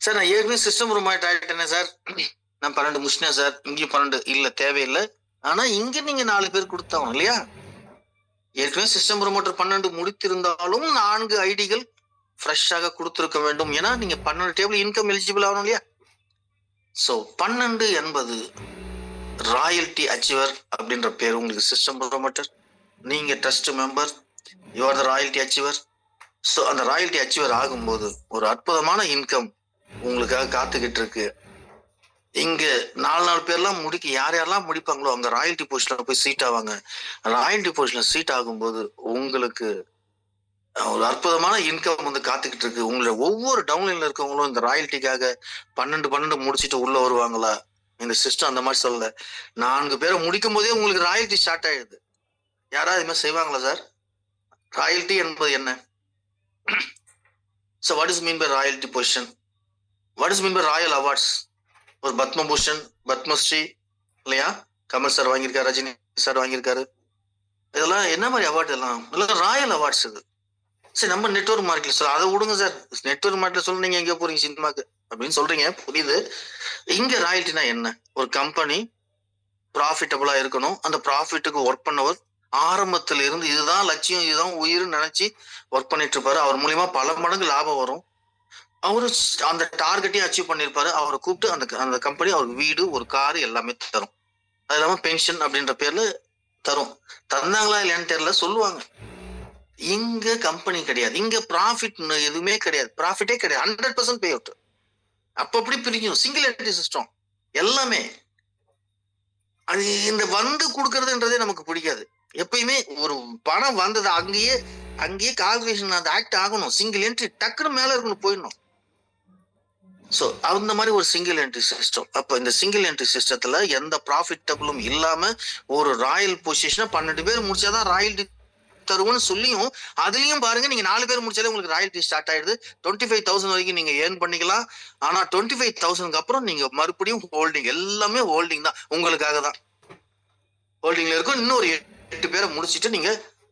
சார். நான் ஏற்கனவே சிஸ்டம் ரூம் ஆயிட்டேனே சார், நான் 12 முடிச்சிட்டேன் சார், இங்கேயும் 12 இல்ல, தேவையில்லை. ஆனா இங்க நீங்க 4 பேர் கொடுத்தாங்க இல்லையா? ஏற்கனவே சிஸ்டம் ப்ரொமோட்டர் 12 முடித்திருந்தாலும் 4 ஐடிகள் ஃப்ரெஷ்ஷாக கொடுத்திருக்க வேண்டும். ஏன்னா நீங்க 12 டேபிள் இன்கம் எலிஜிபிள் ஆகணும் இல்லையா? ஸோ 12 என்பது ராயல்டி அச்சீவர் அப்படின்ற பேர் உங்களுக்கு சிஸ்டம் ப்ரொமோட்டர். நீங்க trust member, you are the royalty achiever. So அந்த ராயல்டி அச்சீவர் ஆகும்போது ஒரு அற்புதமான இன்கம் உங்களுக்காக காத்துக்கிட்டு இருக்கு. இங்க 4 பேர்லாம் யார் யாரெல்லாம் முடிப்பாங்களோ அவங்க ராயல்டி போஸ்ட்ல போய் சீட் ஆவாங்க. ராயல்டி போஸ்ட்ல சீட் ஆகும்போது உங்களுக்கு ஒரு அற்புதமான இன்கம் வந்து காத்துக்கிட்டு இருக்கு. உங்களை ஒவ்வொரு டவுன்லைன்ல இருக்கவங்களும் இந்த ராயல்டிக்காக 12 முடிச்சுட்டு உள்ள வருவாங்களா? இந்த சிஸ்டம் அந்த மாதிரி சொல்லல. 4 பேரை முடிக்கும் போதே உங்களுக்கு ராயல்டி ஸ்டார்ட் ஆயிடுது. யாராவது இது மாதிரி செய்வாங்களா சார்? ராயல்டி என்பது என்ன? So what is mean by royalty position? What is mean by royal awards? ஒரு பத்மபூஷன், பத்மஸ்ரீ இல்லையா, கமல் சார் வாங்கியிருக்காரு, ரஜினி சார் வாங்கியிருக்காரு. இதெல்லாம் என்ன மாதிரி அவார்டு? எல்லாம் ராயல் அவார்ட்ஸ். இது சரி, நம்ம நெட்வொர்க் மார்க்கெட்ல சொல்ல அதை விடுங்க சார். நெட்வொர்க் மார்க்கெட்ல சொல்ல நீங்க எங்க போறீங்க சினிமாக்கு அப்படின்னு சொல்றீங்க, புரியுது. இங்க ராயல்ட்டினா என்ன? ஒரு கம்பெனி ப்ராஃபிட்டபிளா இருக்கணும், அந்த ப்ராஃபிட்டுக்கு ஒர்க் பண்ணவர் ஆரம்பத்துல இருந்து இதுதான் லட்சியம், இதுதான் உயிர் நினைச்சு ஒர்க் பண்ணிட்டு இருப்பாரு. அவர் மூலியமா பல மடங்கு லாபம் வரும். அவரு அந்த டார்கெட்டையும் அச்சீவ் பண்ணிருப்பாரு. அவரை கூப்பிட்டு அந்த கம்பெனி அவருக்கு வீடு, ஒரு காரு எல்லாமே தரும். அது இல்லாம பென்ஷன் அப்படின்ற பேர்ல தரும். தந்தாங்களா இல்லையான்னு தெரியல, சொல்லுவாங்க. இங்க கம்பெனி கிடையாது, இங்க ப்ராஃபிட் எதுவுமே கிடையாது, ப்ராஃபிட்டே கிடையாது, 100% பே அவுட். அப்ப அப்படி பிரிக்கும் சிங்கிள் என்டிட்டி சிஸ்டம் எல்லாமே. அது இந்த வந்து கொடுக்கறதுன்றதே நமக்கு பிடிக்காது. எப்பயுமே ஒரு பணம் வந்தது அங்கேயே கால்குலேஷன் அந்த ஆக்ட் ஆகணும். சிங்கிள் என்ட்ரி டக்குன்னு மேல இருக்கணும், போயிடணும். ஸோ அந்த மாதிரி ஒரு சிங்கிள் என்ட்ரி சிஸ்டம். அப்போ இந்த சிங்கிள் என்ட்ரி சிஸ்டத்துல எந்த ப்ராஃபிட்டபிளும் இல்லாம ஒரு ராயல் பொசிஷனை 12 பேர் முடிச்சாதான் ராயல்டி தருவோம்னு சொல்லியும், அதுலயும் பாருங்க, நீங்க 4 பேர் முடிச்சாலே உங்களுக்கு ராயல்டி ஸ்டார்ட் ஆயிடுது. 25,000 வரைக்கும் நீங்க ஏர்ன் பண்ணிக்கலாம். ஆனா 25,000க்கு அப்புறம் நீங்க மறுபடியும் ஹோல்டிங், எல்லாமே ஹோல்டிங் தான், உங்களுக்காக தான் ஹோல்டிங்ல இருக்கும். இன்னொரு 8 பேரை முடிச்சுட்டு நீங்க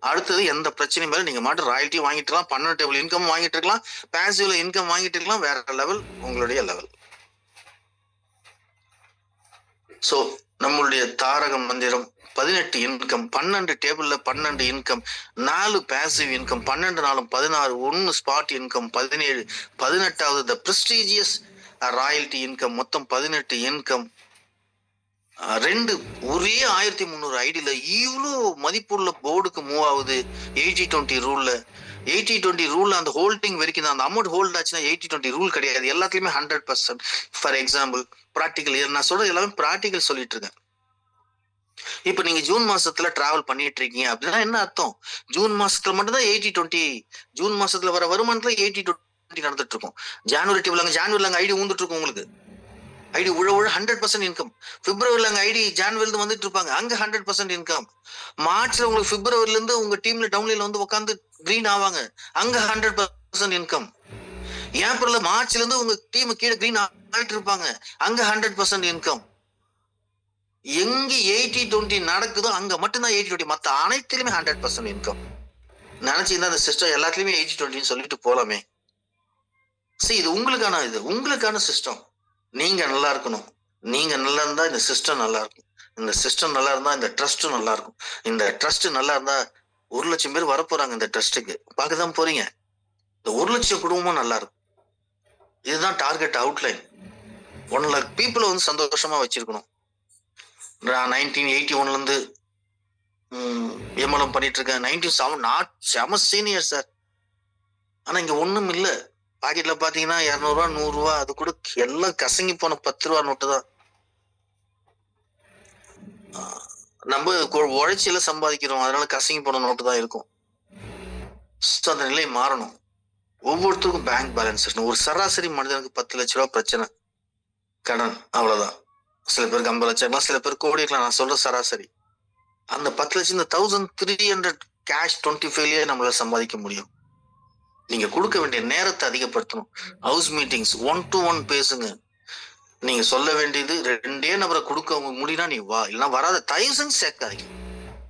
அடுத்தது எந்த பிரச்சனையும் மேல நீங்க மாட்டு ராயல்ட்டி வாங்கிட்டு இருக்கலாம், 12 டேபிள் இன்கம் வாங்கிட்டு இருக்கலாம், பாசிவ்ல இன்கம் வாங்கிட்டு இருக்கலாம். வேற லெவல் உங்களுடைய லெவல். சோ நம்மளுடைய தாரக மந்திரம் 18 இன்கம், 12 டேபிள்ல 12 இன்கம், 4 பாசிவ் இன்கம், 12 நாளும் 16, 1 ஸ்பாட் இன்கம் 17, 18வது த பிரஸ்டீஜியஸ் ராயல்ட்டி இன்கம், மொத்தம் 18 இன்கம். 2 ஒரே 1300 ஐடியில இவ்வளோ மதிப்புள்ள போர்டுக்கு மூவ் ஆகுது. 80-20 ரூல்ல 80-20 ரூல்ல அந்த ஹோல்டிங் வரைக்கும் தான். அந்த அமௌண்ட் ஹோல்ட் ஆச்சுன்னா 80-20 ரூல் கிடையாது, எல்லாத்துலயுமே 100%. ஃபார் எக்ஸாம்பிள் ப்ராக்டிக்கல், நான் சொல்றது எல்லாமே ப்ராக்டிக்கல் சொல்லிட்டு இருக்கேன். இப்ப நீங்க ஜூன் மாசத்துல டிராவல் பண்ணிட்டு இருக்கீங்க அப்படின்னா என்ன அர்த்தம்? ஜூன் மாசத்துல மட்டும்தான் 80-20, ஜூன் மாசத்துல வர வருமானத்துல 80-20 நடந்துட்டு இருக்கும். ஜான்வரில அங்க ஐடி ஊந்துட்டு இருக்கும், உங்களுக்கு ஐடி உழ 100% இன்கம். பிப்ரவரில அங்க ஐடி ஜான்வரில வந்துட்டு இருப்பாங்க, அங்க 100% இன்கம். மார்ச்ல உங்களுக்கு பிப்ரவரில இருந்து உங்க டீம்ல டவுன்லைன்ல வந்து உட்காந்து கிரீன் ஆவாங்க, அங்க 100% இன்கம். ஏப்ரல்ல மார்ச்ல இருந்து உங்க டீம் கீழே கிரீன் ஆகிட்டு இருப்பாங்க, அங்க 100% இன்கம். எங்க 80-20 நடக்குதோ அங்க மட்டும்தான் 80-20, மத்த அனைத்திலுமே 100% இன்கம். நினைச்சீங்கன்னா அந்த சிஸ்டம் எல்லாத்துலயுமே 80-20 சொல்லிட்டு போலாமே. சரி, இது உங்களுக்கான சிஸ்டம். நீங்க நல்லா இருக்கணும். நீங்க நல்லா இருந்தா இந்த சிஸ்டம் நல்லா இருக்கும். இந்த சிஸ்டம் நல்லா இருந்தா இந்த ட்ரஸ்டும் நல்லா இருக்கும். இந்த ட்ரஸ்ட் நல்லா இருந்தா 1 லட்சம் பேர் வரப்போறாங்க இந்த ட்ரஸ்ட்டுக்கு, பார்க்கதான் போறீங்க. இந்த 1 லட்சம் குடும்பமும் நல்லா இருக்கும். இதுதான் டார்கெட் அவுட்லைன். 1 lakh பீப்புளை வந்து சந்தோஷமா வச்சிருக்கணும். நான் 1981ல இருந்து எம்எல்எம் பண்ணிட்டு இருக்கேன். 97 செம சீனியர் சார். ஆனா இங்க ஒண்ணும் இல்ல. பாக்கெட்ல பாத்தீங்கன்னா 200 ரூபா 100 ரூபா அது கூட எல்லாம் கசங்கி போன 10 ரூபா நோட்டு தான். நம்ம உழைச்சியில சம்பாதிக்கிறோம், அதனால கசங்கி போன நோட்டு தான் இருக்கும். அந்த நிலை மாறணும். ஒவ்வொருத்தருக்கும் பேங்க் பேலன்ஸ் இருக்கணும். ஒரு சராசரி மனிதனுக்கு 10 லட்ச ரூபா பிரச்சனை, கடன், அவ்வளவுதான். சில பேருக்கு 50 லட்சம் இருக்கலாம், சில பேர் கோடி இருக்கலாம். நான் சொல்ற சராசரி அந்த 10 லட்சம், இந்த 1300 கேஷ் 25லயே நம்மளால சம்பாதிக்க முடியும். நீங்க கொடுக்க வேண்டிய நேரத்தை அதிகப்படுத்தணும். ஹவுஸ் மீட்டிங்ஸ் 1 to 1 பேசுங்க. நீங்க சொல்ல வேண்டியது 2 நபரை கொடுக்க முடியும்னா நீ வா, இல்லைன்னா வராத. தயவு செஞ்சு சேர்க்காதீங்க.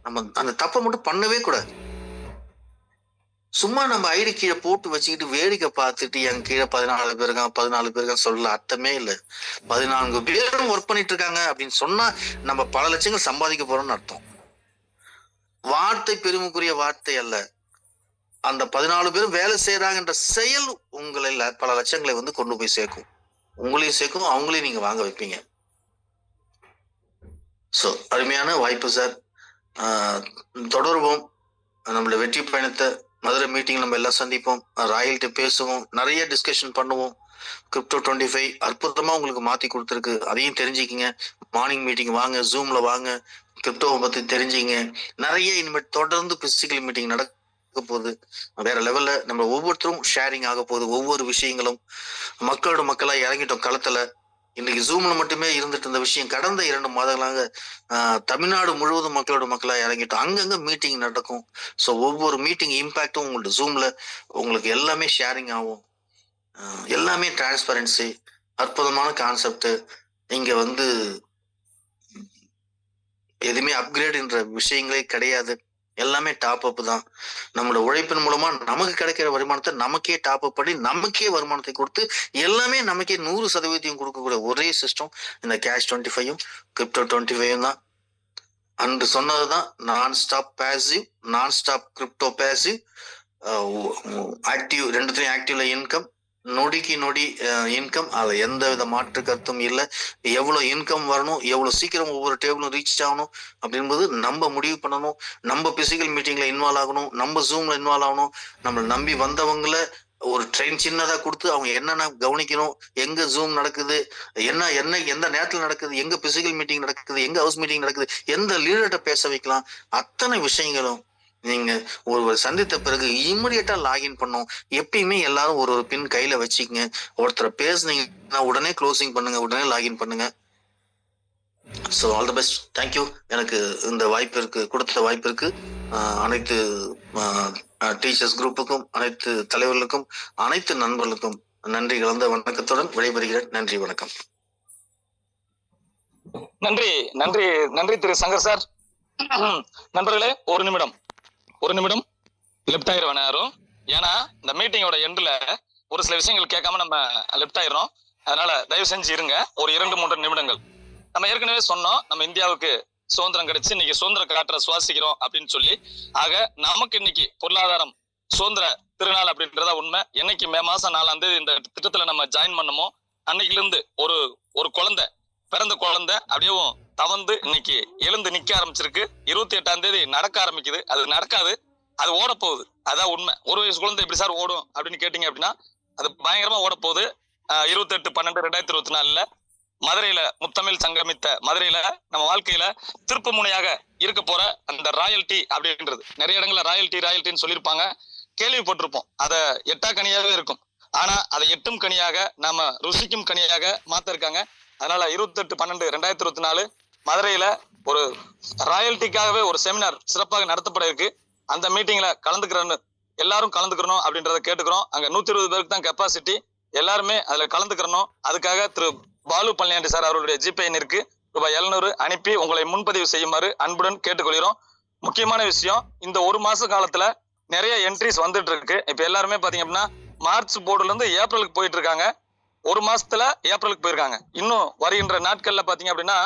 நம்ம அந்த தப்பை மட்டும் பண்ணவே கூடாது. சும்மா நம்ம ஐடி கீழே போட்டு வச்சுக்கிட்டு வேடிக்கை பார்த்துட்டு என் கீழே 14 பேர் இருக்காங்க 14 பேர் இருக்காங்க சொல்ல அர்த்தமே இல்லை. 14 பேரும் ஒர்க் பண்ணிட்டு இருக்காங்க அப்படின்னு சொன்னா நம்ம பல லட்சங்கள் சம்பாதிக்க போறோம்னு அர்த்தம். வார்த்தை பெருமைக்குரிய வார்த்தை அல்ல. அந்த 14 பேரும் வேலை செய்யறாங்கன்ற செயல் உங்களை பல லட்சங்களை வந்து கொண்டு போய் சேர்க்கும். உங்களையும் சேர்க்கும், அவங்களையும் நீங்க வாங்க வைப்பீங்க. சோ அருமையான வாய்ப்பு சார். தொடர்வோம் நம்மளோட வெற்றி பயணத்தை. மதுரை மீட்டிங் நம்ம எல்லாம் சந்திப்போம், ராயல்கிட்ட பேசுவோம், நிறைய டிஸ்கஷன் பண்ணுவோம். கிரிப்டோ 25 அற்புதமா உங்களுக்கு மாத்தி கொடுத்துருக்கு, அதையும் தெரிஞ்சுக்கிங்க. மார்னிங் மீட்டிங் வாங்க, ஜூம்ல வாங்க, கிரிப்டோவை பத்தி தெரிஞ்சுங்க. நிறைய இனிமேல் தொடர்ந்து பிசிக்கல் மீட்டிங் நடக்க போகுது. வேற லெவல்ல நம்ம ஒவ்வொருத்தரும் ஷேரிங் ஆக போகுது. ஒவ்வொரு விஷயங்களும் மக்களோட மக்களா இறங்கிட்டோம் களத்துல. இன்னைக்கு ஜூம்ல மட்டுமே இருந்துட்டு இருந்த விஷயம் கடந்த 2 மாதங்களாக தமிழ்நாடு முழுவதும் மக்களோட மக்களா இறங்கிட்டோம். அங்கங்க மீட்டிங் நடக்கும். ஸோ ஒவ்வொரு மீட்டிங் இம்பாக்டும் உங்களோட ஜூம்ல உங்களுக்கு எல்லாமே ஷேரிங் ஆகும். எல்லாமே டிரான்ஸ்பரன்சி, அற்புதமான கான்செப்ட். இங்க வந்து எதுவுமே அப்கிரேட்ன்ற விஷயங்களே கிடையாது. எல்லாமே டாப் அப் தான். நம்மளோட உழைப்பின் மூலமா நமக்கு கிடைக்கிற வருமானத்தை நமக்கே டாப் அப் பண்ணி நமக்கே வருமானத்தை கொடுத்து எல்லாமே நமக்கே 100% கொடுக்கக்கூடிய ஒரே சிஸ்டம் இந்த கேஷ் 25ம் கிரிப்டோ 25ம் தான். அன்று சொன்னதுதான் நான் ஸ்டாப் பேசிவ், நான் ஸ்டாப் கிரிப்டோ பேசிவ், ஆக்டிவ், ரெண்டுத்தையும் ஆக்டிவ்ல இன்கம், நொடிக்கு நொடி இன்கம். அதுல எந்த வித மாற்று கருத்தும் இல்லை. எவ்வளவு இன்கம் வரணும், எவ்வளவு சீக்கிரம் ஒவ்வொரு டேபிளும் ரீச் ஆகணும் அப்படின்போது நம்ம முடிவு பண்ணணும். நம்ம பிசிக்கல் மீட்டிங்ல இன்வால்வ் ஆகணும், நம்ம ஜூம்ல இன்வால்வ் ஆகணும். நம்மளை நம்பி வந்தவங்கள ஒரு ட்ரெயின் சின்னதா கொடுத்து அவங்க என்னென்ன கவனிக்கணும், எங்க ஜூம் நடக்குது, என்ன என்ன எந்த நேரத்துல நடக்குது, எங்க பிசிக்கல் மீட்டிங் நடக்குது, எங்க ஹவுஸ் மீட்டிங் நடக்குது, எந்த லீடர்கிட்ட பேச வைக்கலாம், அத்தனை விஷயங்களும் நீங்க ஒரு சந்தித்த பிறகு இம்மிடியட்டா லாகின் பண்ணும். எப்பயுமே எல்லாரும் ஒரு பின் கையில வச்சுக்கங்க. ஒருத்தரை பேசுனீங்கன்னா உடனே க்ளோசிங் பண்ணுங்க, உடனே லாகின் பண்ணுங்க. So all the best. Thank you. எனக்கு இந்த வாய்ப்பிற்கு கொடுத்த வாய்ப்பிற்கு அனைத்து டீச்சர்ஸ் குரூப்புக்கும், அனைத்து தலைவர்களுக்கும், அனைத்து நண்பர்களுக்கும் நன்றி கலந்த வணக்கத்துடன் விடைபெறுகிறேன். நன்றி, வணக்கம். நன்றி நன்றி நன்றி திரு சங்கர் சார். நண்பர்களே, ஒரு நிமிடம் லெப்ட் ஆயிரும் யாரும். ஏன்னா இந்த மீட்டிங்கோட எண்ட்ல ஒரு சில விஷயங்கள் கேட்காம நம்ம லெப்ட் ஆயிரும். அதனால தயவு செஞ்சு இருங்க ஒரு 2-3 நிமிடங்கள். நம்ம ஏற்கனவே சொன்னோம், நம்ம இந்தியாவுக்கு சுதந்திரம் கிடைச்சு இன்னைக்கு சுதந்திர காற்றை சுவாசிக்கிறோம் அப்படின்னு சொல்லி. ஆக நமக்கு இன்னைக்கு பொருளாதாரம் சுதந்திர திருநாள் அப்படின்றத உண்மை. என்னைக்கு மே மாசம் 4ஆம் தேதி இந்த திட்டத்துல நம்ம ஜாயின் பண்ணமோ அன்னைக்குல இருந்து ஒரு குழந்தை, பிறந்த குழந்தை அப்படியே தவந்து இன்னைக்கு எழுந்து நிக்க ஆரம்பிச்சிருக்கு. 28ஆம் தேதி நடக்க ஆரம்பிக்குது. அது நடக்காது, அது ஓட போகுது. அதான் உண்மை. 1 வயசு குழந்தை எப்படி சார் ஓடும் அப்படின்னு கேட்டீங்க அப்படின்னா அது பயங்கரமா ஓட போகுது. 28/12/2024 மதுரையில முத்தமிழ் சங்கமித்த மதுரையில நம்ம வாழ்க்கையில திருப்பு முனையாக இருக்க போற அந்த ராயல்டி அப்படின்றது, நிறைய இடங்கள்ல ராயல்டின்னு சொல்லியிருப்பாங்க, கேள்விப்பட்டிருப்போம். அதை எட்டாக்கனியாவே இருக்கும். ஆனா அதை எட்டும் கனியாக நாம ருசிக்கும் கனியாக மாத்த இருக்காங்க. அதனால 28/12/2024 மதுரையில ஒரு ராயல்டிக்காகவே ஒரு செமினார் சிறப்பாக நடத்தப்பட இருக்கு. அந்த மீட்டிங்ல எல்லாரும் கலந்துக்கிறணும் அப்படின்றத கேட்டுக்கிறோம். அங்க 120 பேருக்கு தான் கெப்பாசிட்டி. எல்லாருமே அதுல கலந்துக்கிறணும். அதுக்காக திரு பாலு பழனியாண்டி சார் அவருடைய ஜிபே எண்ணிற்கு ரூபாய் 700 அனுப்பி உங்களை முன்பதிவு செய்யுமாறு அன்புடன் கேட்டுக்கொள்கிறோம். முக்கியமான விஷயம், இந்த 1 மாச காலத்துல நிறைய என்ட்ரிஸ் வந்துட்டு இருக்கு. இப்ப எல்லாருமே பாத்தீங்க அப்படின்னா மார்ச் போர்டுல இருந்து ஏப்ரலுக்கு போயிட்டு இருக்காங்க. 1 மாசத்துல ஏப்ரலுக்கு போயிருக்காங்க. இன்னும் வருகின்ற நாட்கள்ல பாத்தீங்க அப்படின்னா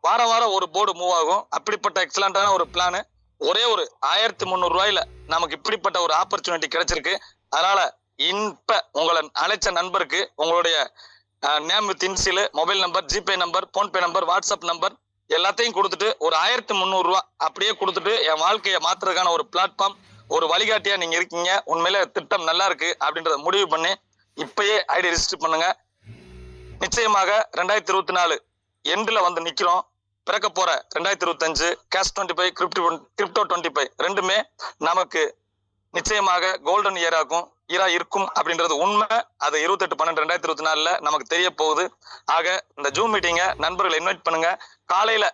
வாரம் ஒரு போர்டு மூவ் ஆகும். அப்படிப்பட்ட எக்ஸலண்டான ஒரு பிளான் ஒரே ஒரு 1300 ரூபாயில நமக்கு இப்படிப்பட்ட ஒரு ஆப்பர்ச்சுனிட்டி கிடைச்சிருக்கு. அதனால இப்ப உங்களை அழைச்ச நண்பருக்கு உங்களுடைய name with initial, mobile number, GPay number, PhonePe number, WhatsApp number எல்லாத்தையும் கொடுத்துட்டு ஒரு 1300 ரூபாய் அப்படியே கொடுத்துட்டு என் வாழ்க்கையை மாத்துறதுக்கான ஒரு பிளாட்ஃபார்ம் ஒரு வழிகாட்டியா நீங்க இருக்கீங்க. உண்மையில திட்டம் நல்லா இருக்கு அப்படின்றத முடிவு பண்ணி இப்பயே ஐடி ரெஜிஸ்டர் பண்ணுங்க. நிச்சயமாக 2024 எண்ட்ல வந்து நிக்கிறோம். பிறக்க போற 2025 கேஷ் 25 கிரிப்டோ 25 ரெண்டுமே நமக்கு நிச்சயமாக கோல்டன் இயரா இருக்கும் அப்படின்றது உண்மை. அது 28/12/2024 நமக்கு தெரிய போகுது. ஆக இந்த ஜூம் மீட்டிங்க நண்பர்களை இன்வைட் பண்ணுங்க. காலையில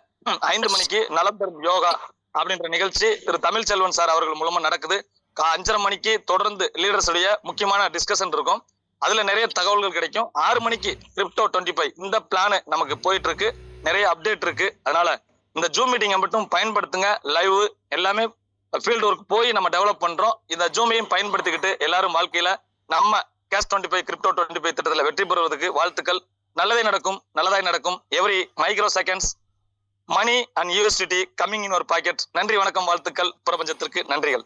5 மணிக்கு நலம் தரும் யோகா அப்படின்ற நிகழ்ச்சி திரு தமிழ்ச்செல்வன் சார் அவர்கள் மூலமா நடக்குது. 5:30 மணிக்கு தொடர்ந்து லீடர்ஸ் உடைய முக்கியமான டிஸ்கஷன் இருக்கும். அதுல நிறைய தகவல்கள் கிடைக்கும். 6 மணிக்கு கிரிப்டோ 25 இந்த பிளான் நமக்கு போயிட்டு இருக்கு. நிறைய அப்டேட் இருக்கு. அதனால இந்த ஜூம் மீட்டிங்கை மட்டும் பயன்படுத்துங்க. லைவ் எல்லாமே ஃபீல்டு ஒர்க் போய் நம்ம டெவலப் பண்றோம். இந்த ஜூமையும் பயன்படுத்திக்கிட்டு எல்லாரும் வாழ்க்கையில நம்ம கேஷ் 25 கிரிப்டோ 25 திட்டத்துல வெற்றி பெறுவதற்கு வாழ்த்துக்கள். நல்லதே நடக்கும், நல்லதாய் நடக்கும். Every micro seconds money and USDT coming in ஒரு பாக்கெட். நன்றி, வணக்கம், வாழ்த்துக்கள். பிரபஞ்சத்திற்கு நன்றிகள்.